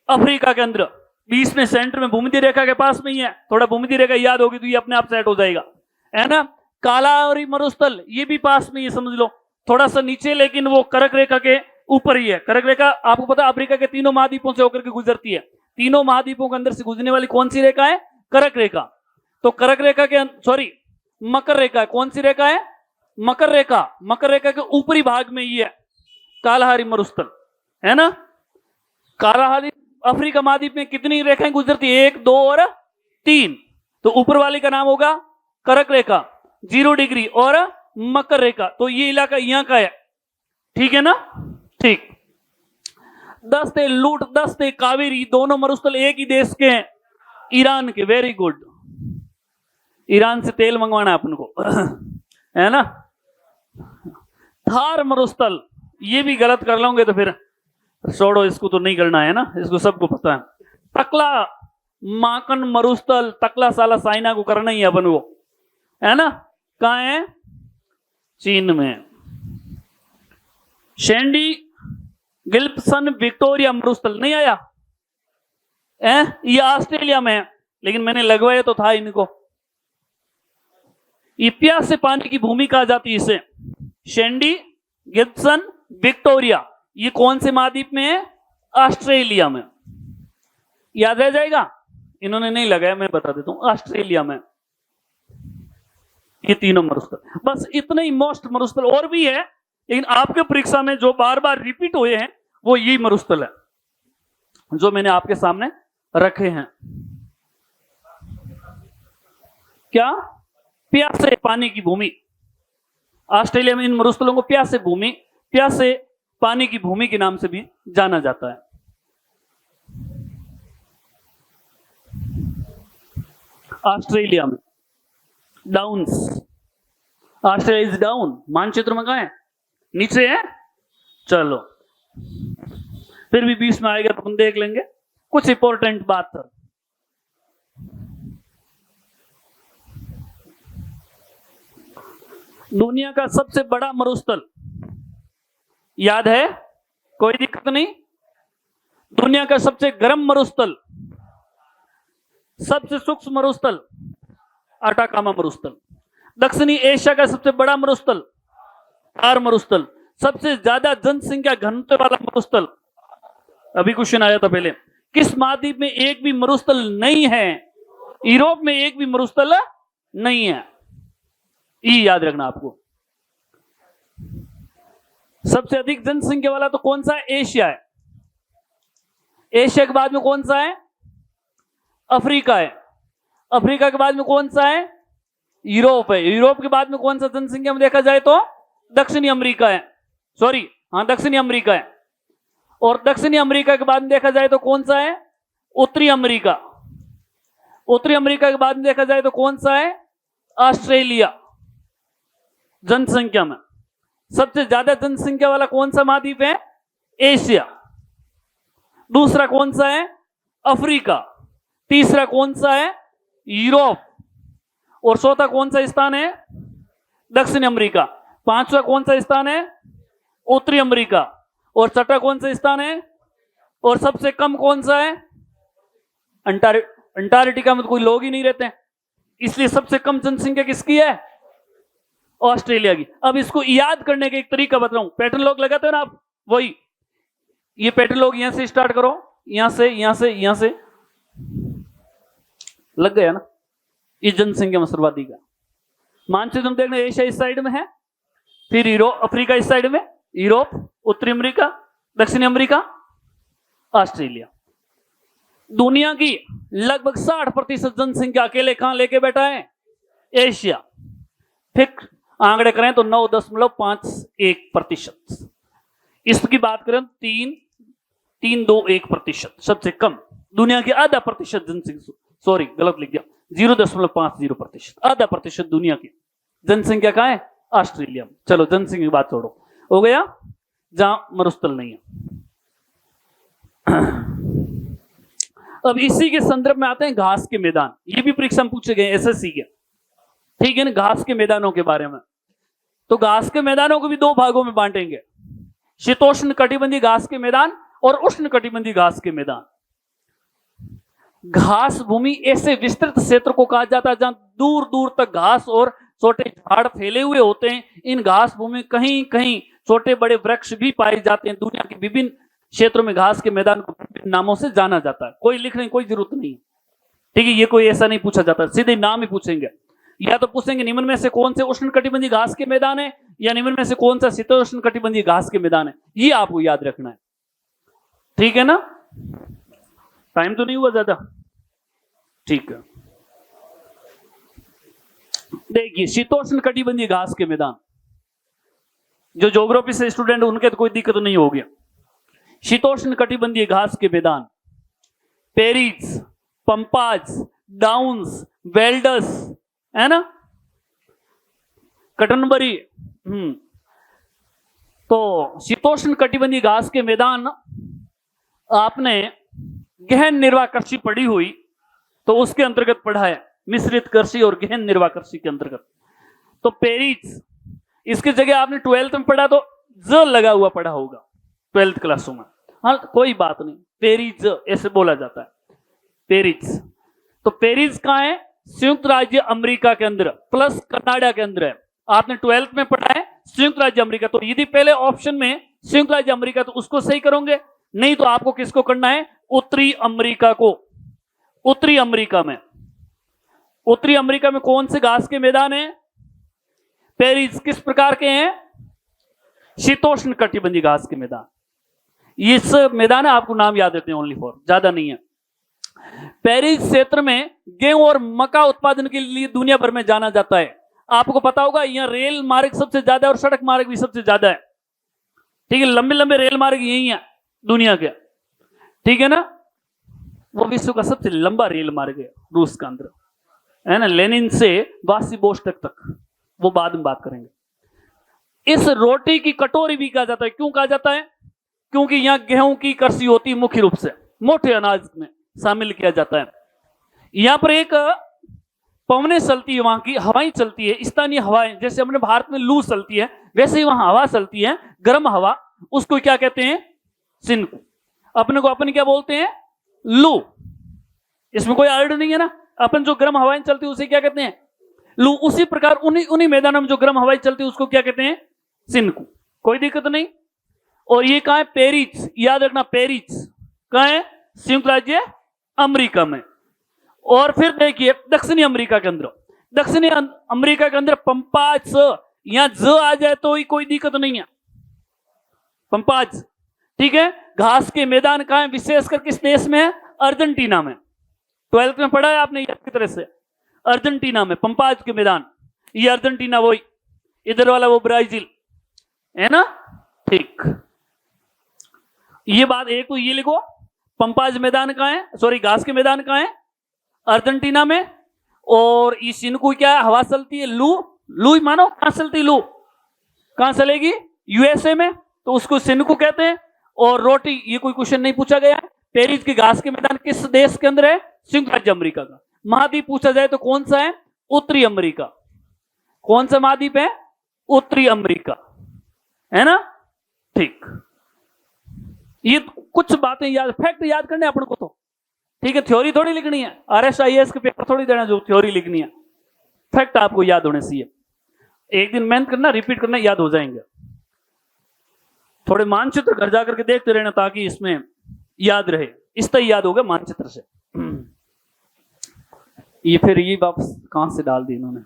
अफ्रीका के अंदर, बीच में सेंटर में, भूमध्य रेखा के पास में ही है। थोड़ा भूमध्य रेखा याद होगी तो ये अपने आप सेट हो जाएगा, है ना। कालाहारी मरुस्थल ये भी पास में ही समझ लो, थोड़ा सा नीचे, लेकिन वो कर्क रेखा के ऊपर ही है। कर्क रेखा आपको पता है अफ्रीका के तीनों महाद्वीपों से होकर के गुजरती है। तीनों महाद्वीपों के अंदर से गुजरने वाली कौन सी रेखा है? कर्क रेखा। तो कर्क रेखा के सॉरी मकर रेखा है। कौन सी रेखा है? मकर रेखा। मकर रेखा के ऊपरी भाग में ये है कालाहारी मरुस्थल, है ना। कालाहारी अफ्रीका महाद्वीप में कितनी रेखाएं गुजरती है? 1, 2 और 3। तो ऊपर वाली का नाम होगा कर्क रेखा 0 डिग्री और मकर रेखा। तो ये इलाका यहां का है, ठीक है ना। ठीक। दस्ते लूट, दस्ते कावेरी, दोनों मरुस्थल एक ही देश के हैं, ईरान के। Very good. ईरान से तेल मंगवाना है अपन को है ना। थार मरुस्थल ये भी गलत कर लोगे तो फिर छोड़ो, इसको तो नहीं करना है ना, इसको सबको पता है। तकला माकन मरुस्थल, तकला साला साइना को करना ही है अपन को, है ना। कहां है? चीन में। शेंडी गिल्पसन विक्टोरिया मरुस्थल नहीं आया है, ये ऑस्ट्रेलिया में है, लेकिन मैंने लगवाया तो था इनको। ये प्यास से पानी की भूमि कहा जाती है इसे। शेंडी गिल्पसन विक्टोरिया ये कौन से महाद्वीप में है? ऑस्ट्रेलिया में। याद रह जाएगा? इन्होंने नहीं लगाया, मैं बता देता हूं, ऑस्ट्रेलिया में ये तीनों मरुस्थल। बस इतने ही मोस्ट मरुस्थल, और भी है लेकिन आपके परीक्षा में जो बार बार रिपीट हुए हैं वो यही मरुस्थल है जो मैंने आपके सामने रखे हैं। क्या? प्यासे पानी की भूमि। ऑस्ट्रेलिया में इन मरुस्थलों को प्यासे भूमि, प्यासे पानी की भूमि के नाम से भी जाना जाता है। ऑस्ट्रेलिया में डाउन्स, ऑस्ट्रेलिया इज डाउन। मानचित्र में कहां है? नीचे है। चलो फिर भी बीच में आएगा तो हम देख लेंगे कुछ इंपॉर्टेंट बात। दुनिया का सबसे बड़ा मरुस्थल याद है? कोई दिक्कत नहीं। दुनिया का सबसे गर्म मरुस्थल, सबसे सूक्ष्म मरुस्थल अटाकामा मरुस्थल। दक्षिणी एशिया का सबसे बड़ा मरुस्थल थार मरुस्थल। सबसे ज्यादा जनसंख्या घनत्व वाला मरुस्थल, अभी क्वेश्चन आया था पहले, किस महाद्वीप में एक भी मरुस्थल नहीं है? यूरोप में एक भी मरुस्थल नहीं है। ये याद रखना आपको। सबसे अधिक जनसंख्या वाला तो कौन सा है? एशिया है। एशिया के बाद में कौन सा है? अफ्रीका है। अफ्रीका के बाद में कौन सा है? यूरोप है। यूरोप के बाद में कौन सा जनसंख्या में देखा जाए तो दक्षिणी अमेरिका है। सॉरी, हाँ, दक्षिणी अमेरिका है। और दक्षिणी अमेरिका के बाद में देखा जाए तो कौन सा है? उत्तरी अमेरिका। उत्तरी अमेरिका के बाद में देखा जाए तो कौन सा है? ऑस्ट्रेलिया। जनसंख्या में सबसे ज्यादा जनसंख्या वाला कौन सा महाद्वीप है? एशिया। दूसरा कौन सा है? अफ्रीका। तीसरा कौन सा है? यूरोप। और चौथा कौन सा स्थान है? दक्षिण अमेरिका। पांचवा कौन सा स्थान है? उत्तरी अमेरिका। और छठा कौन सा स्थान है? और सबसे कम कौन सा है? अंटार्कटिका में तो कोई लोग ही नहीं रहते हैं, इसलिए सबसे कम जनसंख्या किसकी है? ऑस्ट्रेलिया की। अब इसको याद करने का एक तरीका बता रहा हूं। पैटर्न लॉक लगाते हो ना आप, वही ये पैटर्न लॉक यहां से स्टार्ट करो, यहां से यहां से यहां से लग गया ना। ये जनसंख्या में सर्वाधिक है। मानचित्र में देखना, एशिया इस साइड में है, फिर यूरोप, अफ्रीका इस साइड में, यूरोप, उत्तरी अमेरिका, दक्षिणी अमेरिका, ऑस्ट्रेलिया। दुनिया की लगभग 60% जनसंख्या अकेले कहां लेके बैठा है? एशिया। फिर आंकड़े करें तो 9.51%। इसकी बात करें 3.321%, सबसे कम। दुनिया की आधा प्रतिशत जनसंख्या, सॉरी गलत लिख दिया, 0.50%, आधा प्रतिशत दुनिया की जनसंख्या कहां है? ऑस्ट्रेलिया में। चलो जनसंख्या की बात छोड़ो, हो गया जहां मरुस्थल नहीं है। अब इसी के संदर्भ में आते हैं घास के मैदान। ये भी परीक्षा में पूछे गए एसएससी के, ठीक है ना, घास के मैदानों के बारे में। तो घास के मैदानों को भी दो भागों में बांटेंगे, शीतोष्ण कटिबंधीय घास के मैदान और उष्ण कटिबंधीय घास के मैदान। घास भूमि ऐसे विस्तृत क्षेत्र को कहा जाता है जहां दूर दूर तक घास और छोटे झाड़ फैले हुए होते हैं। इन घास भूमि कहीं कहीं छोटे बड़े वृक्ष भी पाए जाते हैं। दुनिया के विभिन्न क्षेत्रों में घास के मैदान को विभिन्न नामों से जाना जाता है। कोई लिखने की कोई जरूरत नहीं, ठीक है, ये कोई ऐसा नहीं पूछा जाता, सीधे नाम ही पूछेंगे। या तो पूछेंगे निम्न में से कौन से उष्ण कटिबंधीय घास के मैदान है, या निम्न में से कौन सा शीतोष्ण कटिबंधीय घास के मैदान है। ये आपको याद रखना है, ठीक है ना। टाइम तो नहीं हुआ ज्यादा, ठीक है। देखिए शीतोष्ण कटिबंधीय घास के मैदान, जो ज्योग्राफी से स्टूडेंट उनके तो कोई दिक्कत नहीं होगी। शीतोष्ण कटिबंधीय घास के मैदान पेरीज, पंपाज, डाउन्स, वेल्डस, है ना, कटनबरी। तो शीतोष्ण कटिबंधीय घास के मैदान आपने गहन निर्वाह कृषि पढ़ी हुई तो उसके अंतर्गत पढ़ा है, मिश्रित कृषि और गहन निर्वाह कृषि के अंतर्गत। तो पेरीज, इसकी जगह आपने 12th में पढ़ा तो ज लगा हुआ पढ़ा होगा 12th क्लासों में, हाँ कोई बात नहीं, पेरीज ऐसे बोला जाता है, पेरीज। तो पेरीज कहां है? संयुक्त राज्य अमेरिका के अंदर प्लस कनाडा के अंदर है। आपने 12th में पढ़ा है संयुक्त राज्य अमेरिका, तो यदि पहले ऑप्शन में संयुक्त राज्य अमेरिका तो उसको सही करोगे, नहीं तो आपको किसको करना है? उत्तरी अमेरिका को। उत्तरी अमेरिका में, उत्तरी अमेरिका में कौन से घास के मैदान है? पेरीज। किस प्रकार के हैं? शीतोष्ण कटिबंधीय घास के मैदान। इस मैदान है, आपको नाम याद रखते हैं ओनली फॉर, ज्यादा नहीं है। पेरिस क्षेत्र में गेहूं और मक्का उत्पादन के लिए दुनिया भर में जाना जाता है। आपको पता होगा यहाँ रेल मार्ग सबसे ज्यादा और सड़क मार्ग भी सबसे ज्यादा है, ठीक है, लंबे लंबे रेल मार्ग यही है दुनिया के, ठीक है ना। वो विश्व का सबसे लंबा रेल मार्ग है रूस का अंदर, है ना, लेनिन से व्लादिवोस्टोक तक, वो बाद में बात करेंगे। इस रोटी की कटोरी भी कहा जाता है। क्यों कहा जाता है? क्योंकि यहाँ गेहूं की कृषि होती है, मुख्य रूप से मोटे अनाज में शामिल किया जाता है। यहां पर एक पवनें चलती है, वहां की हवाएं चलती है, स्थानीय हवाएं, जैसे अपने भारत में लू चलती है वैसे ही वहां हवा चलती है, गर्म हवा, उसको क्या कहते हैं? सिनको। अपने को अपन क्या बोलते हैं? लू। इसमें कोई अर्ड नहीं है ना। अपन जो गर्म हवाएं चलती है उसे क्या कहते हैं? लू। उसी प्रकार उन्हीं मैदानों में जो गर्म हवाएं चलती है उसको क्या कहते हैं? सिनकू। कोई दिक्कत नहीं। और ये कहां है? पेरिस। याद रखना, पेरिस कहां है? संयुक्त राज्य अमेरिका में। और फिर देखिए दक्षिणी अमेरिका के अंदर, दक्षिणी अमेरिका के अंदर पंपाज, यहां ज आ जाए तो ही कोई दिक्कत नहीं है। पंपाज, ठीक है। घास के मैदान कहां है? विशेषकर किस देश में है? अर्जेंटीना में। 12th में पढ़ा है आपने ये अच्छी तरह से। अर्जेंटीना में पंपाज के मैदान। ये अर्जेंटीना वही, इधर वाला वो ब्राजील है ना। ठीक, ये बात एक तो ये लिखो, पंपाज मैदान कहां है, सॉरी घास के मैदान कहां है? अर्जेंटीना में। और इस इनको क्या हवा चलती है? लू। लू मानो कहां चलती? लू कहां चलेगी? यूएसए में, तो उसको सिनको कहते हैं। और रोटी, ये कोई क्वेश्चन नहीं पूछा गया है। पेरिस के घास के मैदान किस देश के अंदर है? संयुक्त राज्य अमेरिका का। महाद्वीप पूछा जाए तो कौन सा है? उत्तरी अमेरिका। कौन सा महाद्वीप है? उत्तरी अमेरिका, है ना। ठीक, ये कुछ बातें याद, फैक्ट याद करने अपन को तो, ठीक है। थ्योरी थोड़ी लिखनी है, RSIS के पेपर थोड़ी देना जो थ्योरी लिखनी है। फैक्ट आपको याद होने चाहिए। एक दिन मेहनत करना, रिपीट करना, याद हो जाएंगे। थोड़े मानचित्र घर जाकर के देखते रहना ताकि इसमें याद रहे। इस तरह याद होगा मानचित्र से। ये फिर ये वापस कहां से डाल दी इन्होंने?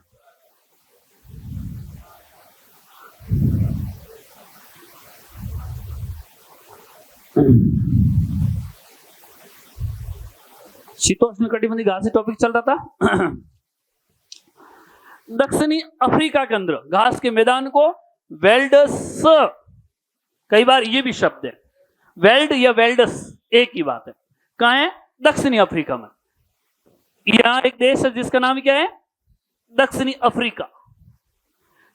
शीतोष्ण कटिबंधीय घास टॉपिक चल रहा था। दक्षिणी अफ्रीका के अंदर घास के मैदान को वेल्डस, कई बार ये भी शब्द है, वेल्ड या वेल्डस एक ही बात है। कहां है? दक्षिणी अफ्रीका में। यहां एक देश है जिसका नाम क्या है? दक्षिणी अफ्रीका।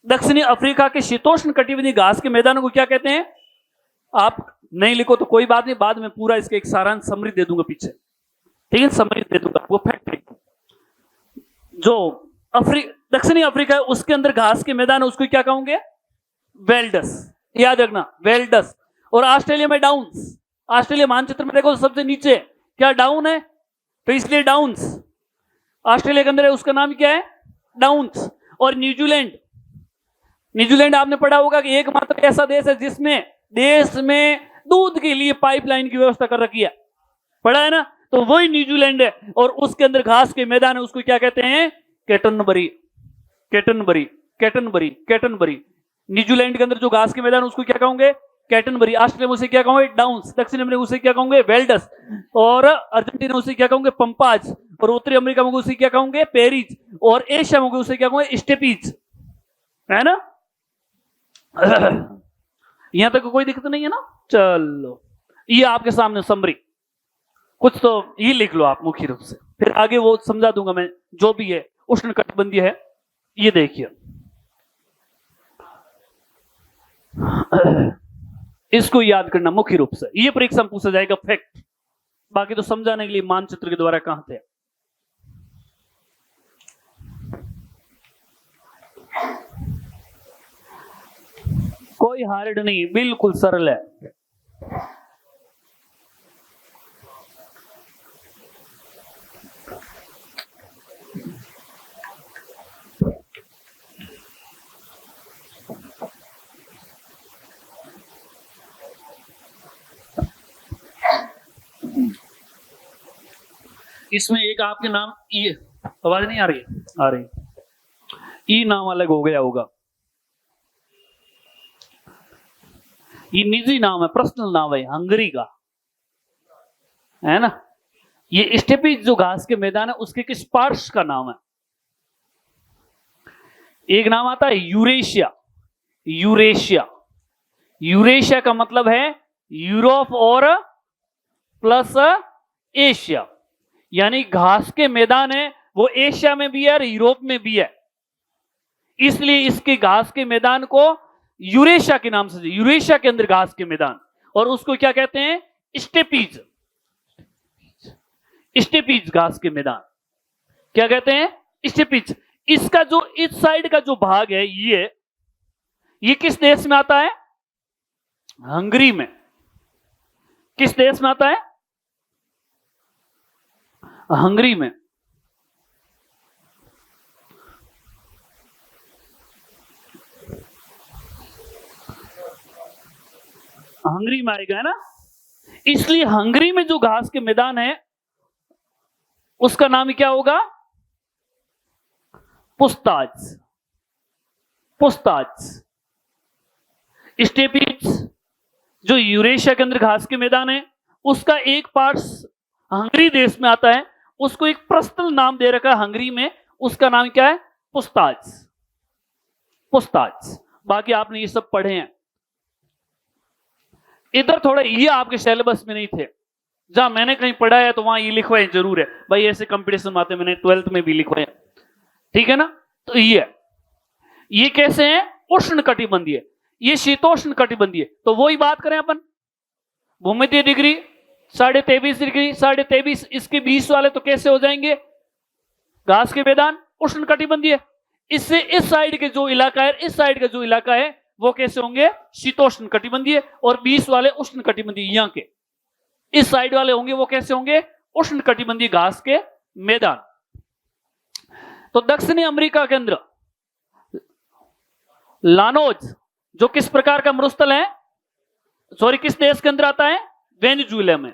दक्षिणी अफ्रीका के शीतोष्ण कटिबंधीय घास के मैदानों को क्या कहते हैं? आप नहीं लिखो तो कोई बात नहीं, बाद में पूरा इसके एक सारांश समरी दे दूंगा पीछे, ठीक है। समरी दे दूंगा, वो फैक्ट जो दक्षिणी अफ्रीका है उसके अंदर घास के मैदान है, उसको क्या कहोगे? वेल्डस। याद रखना, वेल्डस। और ऑस्ट्रेलिया में डाउन्स। ऑस्ट्रेलिया मानचित्र में देखो तो सबसे नीचे क्या डाउन है, तो इसलिए डाउन्स ऑस्ट्रेलिया के अंदर है, उसका नाम क्या है? डाउन्स। और न्यूजीलैंड, न्यूजीलैंड आपने पढ़ा होगा कि एकमात्र ऐसा देश है जिसमें देश में दूध के लिए पाइपलाइन की व्यवस्था कर रखी है, पढ़ा है ना। तो वही न्यूजीलैंड है और उसके अंदर घास के मैदान है, उसको क्या कहते हैं? कैटनबरी। कैटनबरी, कैटनबरी, कैटनबरी। न्यूजीलैंड के अंदर जो घास के मैदान उसको क्या कहोगे? कैटनबरी। ऑस्ट्रेलिया में उसे क्या कहोगे? डाउन्स। दक्षिण अमेरिका उसे क्या कहोगे? वेल्डस। और अर्जेंटीना उसे क्या कहोगे? पंपाज। और उत्तरी अमेरिका में उसे क्या कहोगे? पेरिस। और एशिया में उसे क्या कहोगे? स्टेपीज, है ना। यहां तक कोई दिक्कत नहीं है ना। चलो, ये आपके सामने समरी, कुछ तो ये लिख लो आप मुख्य रूप से, फिर आगे वो समझा दूंगा मैं जो भी है। उष्णकटिबंधीय है, ये देखिए, इसको याद करना मुख्य रूप से, ये परीक्षा में पूछा जाएगा फैक्ट। बाकी तो समझाने के लिए मानचित्र के द्वारा कहां थे। कोई हार्ड नहीं, बिल्कुल सरल है। इसमें एक आपके नाम, ये आवाज नहीं आ रही है? आ रही। ई नाम अलग हो गया होगा, ये निजी नाम है, पर्सनल नाम है हंगरी का, है ना। ये स्टेपीज जो घास के मैदान है उसके किस पार्ट्स का नाम है? एक नाम आता है यूरेशिया। यूरेशिया, यूरेशिया का मतलब है यूरोप और प्लस एशिया, यानी घास के मैदान है वो एशिया में भी है और यूरोप में भी है, इसलिए इसके घास के मैदान को यूरेशिया के नाम से, यूरेशिया के अंदर घास के मैदान, और उसको क्या कहते हैं? स्टेपीज। स्टेपीज घास के मैदान क्या कहते हैं? स्टेपीज। इसका जो इस साइड का जो भाग है ये किस देश में आता है? हंगरी में। किस देश में आता है? हंगरी में। हंगरी में आएगा, है ना? इसलिए हंगरी में जो घास के मैदान है उसका नाम क्या होगा? पुस्ताज। पुस्ताज। स्टेपीज जो यूरेशिया के अंदर घास के मैदान है उसका एक पार्ट हंगरी देश में आता है, उसको एक पर्सनल नाम दे रखा है हंगरी में, उसका नाम क्या है? पुस्ताज। पुस्ताज। बाकी आपने ये सब पढ़े हैं। इधर थोड़ा ये आपके सिलेबस में नहीं थे, जहां मैंने कहीं पढ़ा है तो वहां ये लिखवाए जरूर है भाई, ऐसे कंपटीशन आते मैंने 12th में भी लिखवाए, ठीक है ना? तो ये कैसे है? उष्ण कटिबंधीय, ये शीतोष्ण कटिबंधीय। तो वही बात करें अपन, भूमध्य डिग्री 23.5 डिग्री, 23.5, इसके 20 वाले तो कैसे हो जाएंगे? घास के मैदान उष्ण कटिबंधीय। इससे इस साइड के जो इलाका है, इस साइड का जो इलाका है वो कैसे होंगे? शीतोष्ण कटिबंधीय। और 20 वाले उष्ण कटिबंधीय, यहां के इस साइड वाले होंगे वो कैसे होंगे? उष्ण कटिबंधीय घास के मैदान। तो दक्षिणी अमेरिका के अंदर लानोज जो किस प्रकार का मरुस्थल है, सॉरी किस देश के अंदर आता है? वेनेजुएला में।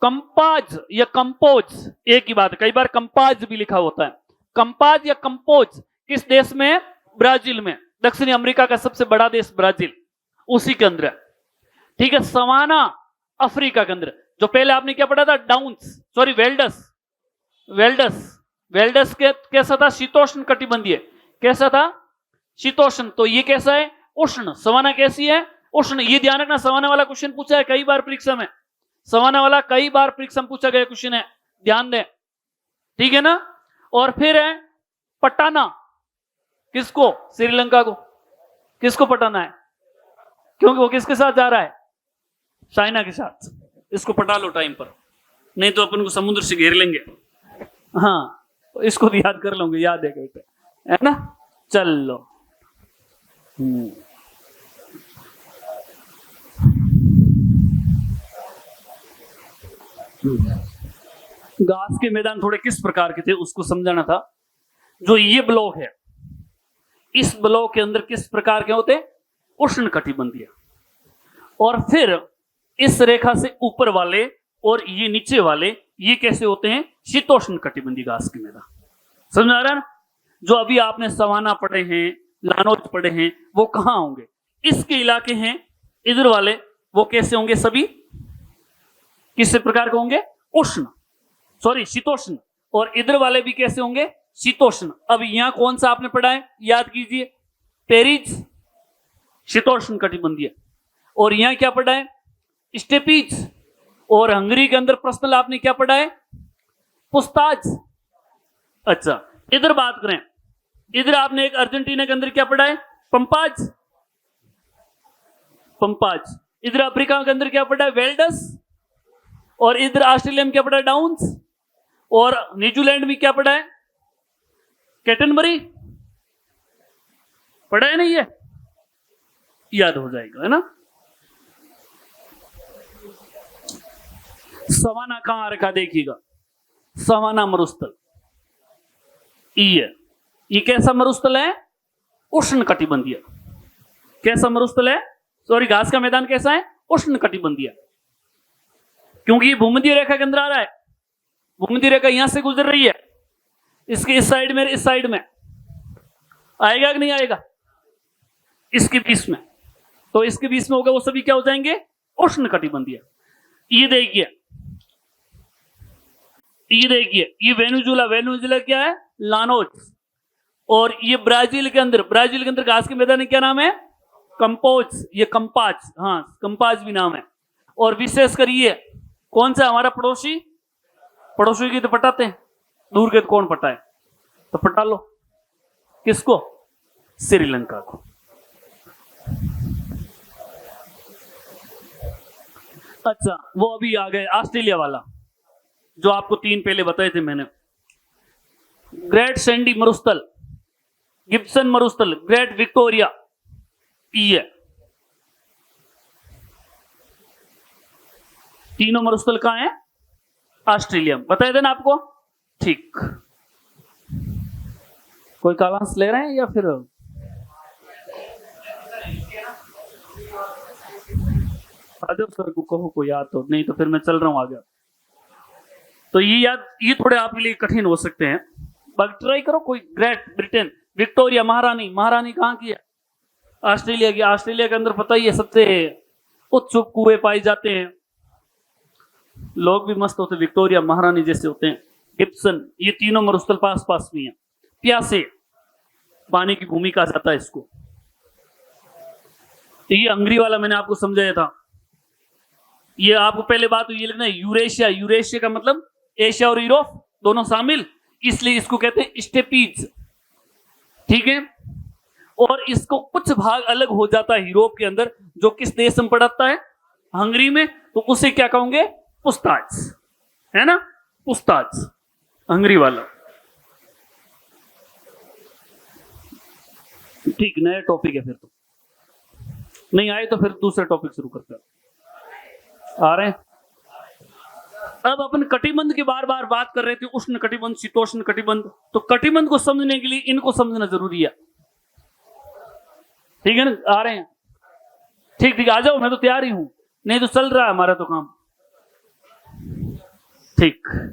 कंपाज या कंपोज एक ही बात है, कई बार कंपाज भी लिखा होता है। कंपाज या कंपोज किस देश में है? ब्राजील में। दक्षिणी अमेरिका का सबसे बड़ा देश ब्राजील, उसी के अंदर है, ठीक है। सवाना अफ्रीका के अंदर, जो पहले आपने क्या पढ़ा था? Downs, sorry welds. वेल्डस कैसा था? शीतोष्ण कटिबंधीय। कैसा था? शीतोष्ण। तो ये कैसा है? उष्ण। सवाना कैसी है? उष्ण। ये ध्यान रखना, सवाना वाला क्वेश्चन पूछा है कई बार परीक्षा में, सवाना वाला कई बार परीक्षा में पूछा गया क्वेश्चन है, ध्यान दें, ठीक है ना? और फिर है पटाना। किसको? श्रीलंका को। किसको पटाना है? क्योंकि वो किसके साथ जा रहा है? चाइना के साथ। इसको पटा लो टाइम पर, नहीं तो अपन को समुद्र से घेर लेंगे। हाँ, तो इसको भी याद कर लोगे, याद है कहते, है ना? चलो। घास के मैदान थोड़े किस प्रकार के थे उसको समझाना था। जो ये ब्लॉक है, इस ब्लॉक के अंदर किस प्रकार के होते? उष्ण कटिबंधीय। और फिर इस रेखा से ऊपर वाले और ये नीचे वाले ये कैसे होते हैं? शीतोष्ण कटिबंधीय घास के मैदान। समझ आ रहा है ना? जो अभी आपने सवाना पढ़े हैं, लानोज पढ़े हैं, वो कहां होंगे? इसके इलाके हैं इधर वाले, वो कैसे होंगे? सभी किस प्रकार के होंगे? उष्ण, सॉरी शीतोष्ण। और इधर वाले भी कैसे होंगे? शीतोष्ण। अब यहां कौन सा आपने पढ़ा है? याद कीजिए, पेरिज शीतोष्ण कटिबंधीय। और यहां क्या पढ़ा है? स्टेपीज। और हंगरी के अंदर पर्सनल आपने क्या पढ़ा है? पुस्ताज। अच्छा, इधर बात करें, इधर आपने एक अर्जेंटीना के अंदर क्या पढ़ा है? पंपाज। पंपाज। इधर अफ्रीका के अंदर क्या पढ़ा है? वेल्डस। और इधर ऑस्ट्रेलिया में क्या पढ़ा है? डाउन्स। और न्यूजीलैंड में क्या पढ़ा है? कैटनबरी। पढ़ा है नहीं? ये याद हो जाएगा, है ना? सवाना कहां रखा देखिएगा, सवाना मरुस्थल। ये कैसा मरुस्थल है? उष्ण कटिबंधीय। कैसा मरुस्थल है? सॉरी, घास का मैदान कैसा है? उष्ण कटिबंधीय। क्योंकि ये भूमध्य रेखा के अंदर आ रहा है, भूमध्य रेखा यहां से गुजर रही है, इसके इस साइड में, इस साइड में आएगा कि नहीं आएगा? इसके बीच में। तो इसके बीच में होगा, वो सभी क्या हो जाएंगे? उष्ण कटिबंधीय। ये देखिए, ये वेनेजुएला क्या है? लानोज। और ये ब्राजील के अंदर घास के मैदान क्या नाम है? कंपोज। ये कंपाज, हाँ कंपाज भी नाम है। और विशेषकर ये कौन सा हमारा पड़ोसी की तो पटाते हैं, दूर के तो कौन पटाए? तो पटा लो, किसको? श्रीलंका को। अच्छा, वो अभी आ गए ऑस्ट्रेलिया वाला, जो आपको 3 पहले बताए थे मैंने। ग्रेट सैंडी मरुस्थल, गिब्सन मरुस्थल, ग्रेट विक्टोरिया, ये तीनों मरुस्थल कहाँ है? ऑस्ट्रेलिया में। बताया था ना आपको? ठीक। कोई कालांश ले रहे हैं या फिर आजब सर को कहो को याद तो नहीं, तो फिर मैं चल रहा हूं आगे। तो ये याद, ये थोड़े आपके लिए कठिन हो सकते हैं, बाकी ट्राई करो। कोई ग्रेट ब्रिटेन, विक्टोरिया महारानी, महारानी कहाँ की है? ऑस्ट्रेलिया की। ऑस्ट्रेलिया के अंदर पता ही है सबसे उच्च कुएं पाए जाते हैं, लोग भी मस्त होते, विक्टोरिया महारानी जैसे होते हैं। गिब्सन, ये तीनों मरुस्थल पास पास में है। प्यासे, पानी की भूमि कहा जाता है इसको। ये हंगरी वाला मैंने आपको समझाया था। ये आपको पहले बात तो ये लिखना है, यूरेशिया। यूरेशिया का मतलब एशिया और यूरोप दोनों शामिल, इसलिए इसको कहते हैं स्टेपीज। ठीक है। और इसको कुछ भाग अलग हो जाता है यूरोप के अंदर, जो किस देश में पड़ता है? हंगरी में। तो उसे क्या कहोगे? पुस्ताज, है ना? पुस्ताज, हंगरी वाला। ठीक, नया टॉपिक है फिर। तो नहीं आए तो फिर दूसरा टॉपिक शुरू करते हैं। आ रहे हैं? अब अपन कटिबंध की बार बार बात कर रहे थे, उष्ण कटिबंध, शीतोष्ण कटिबंध। तो कटिबंध को समझने के लिए इनको समझना जरूरी है। ठीक है ना? आ रहे हैं? ठीक ठीक, आ जाओ, मैं तो तैयार ही हूं। नहीं तो चल रहा है हमारा तो काम। ठीक।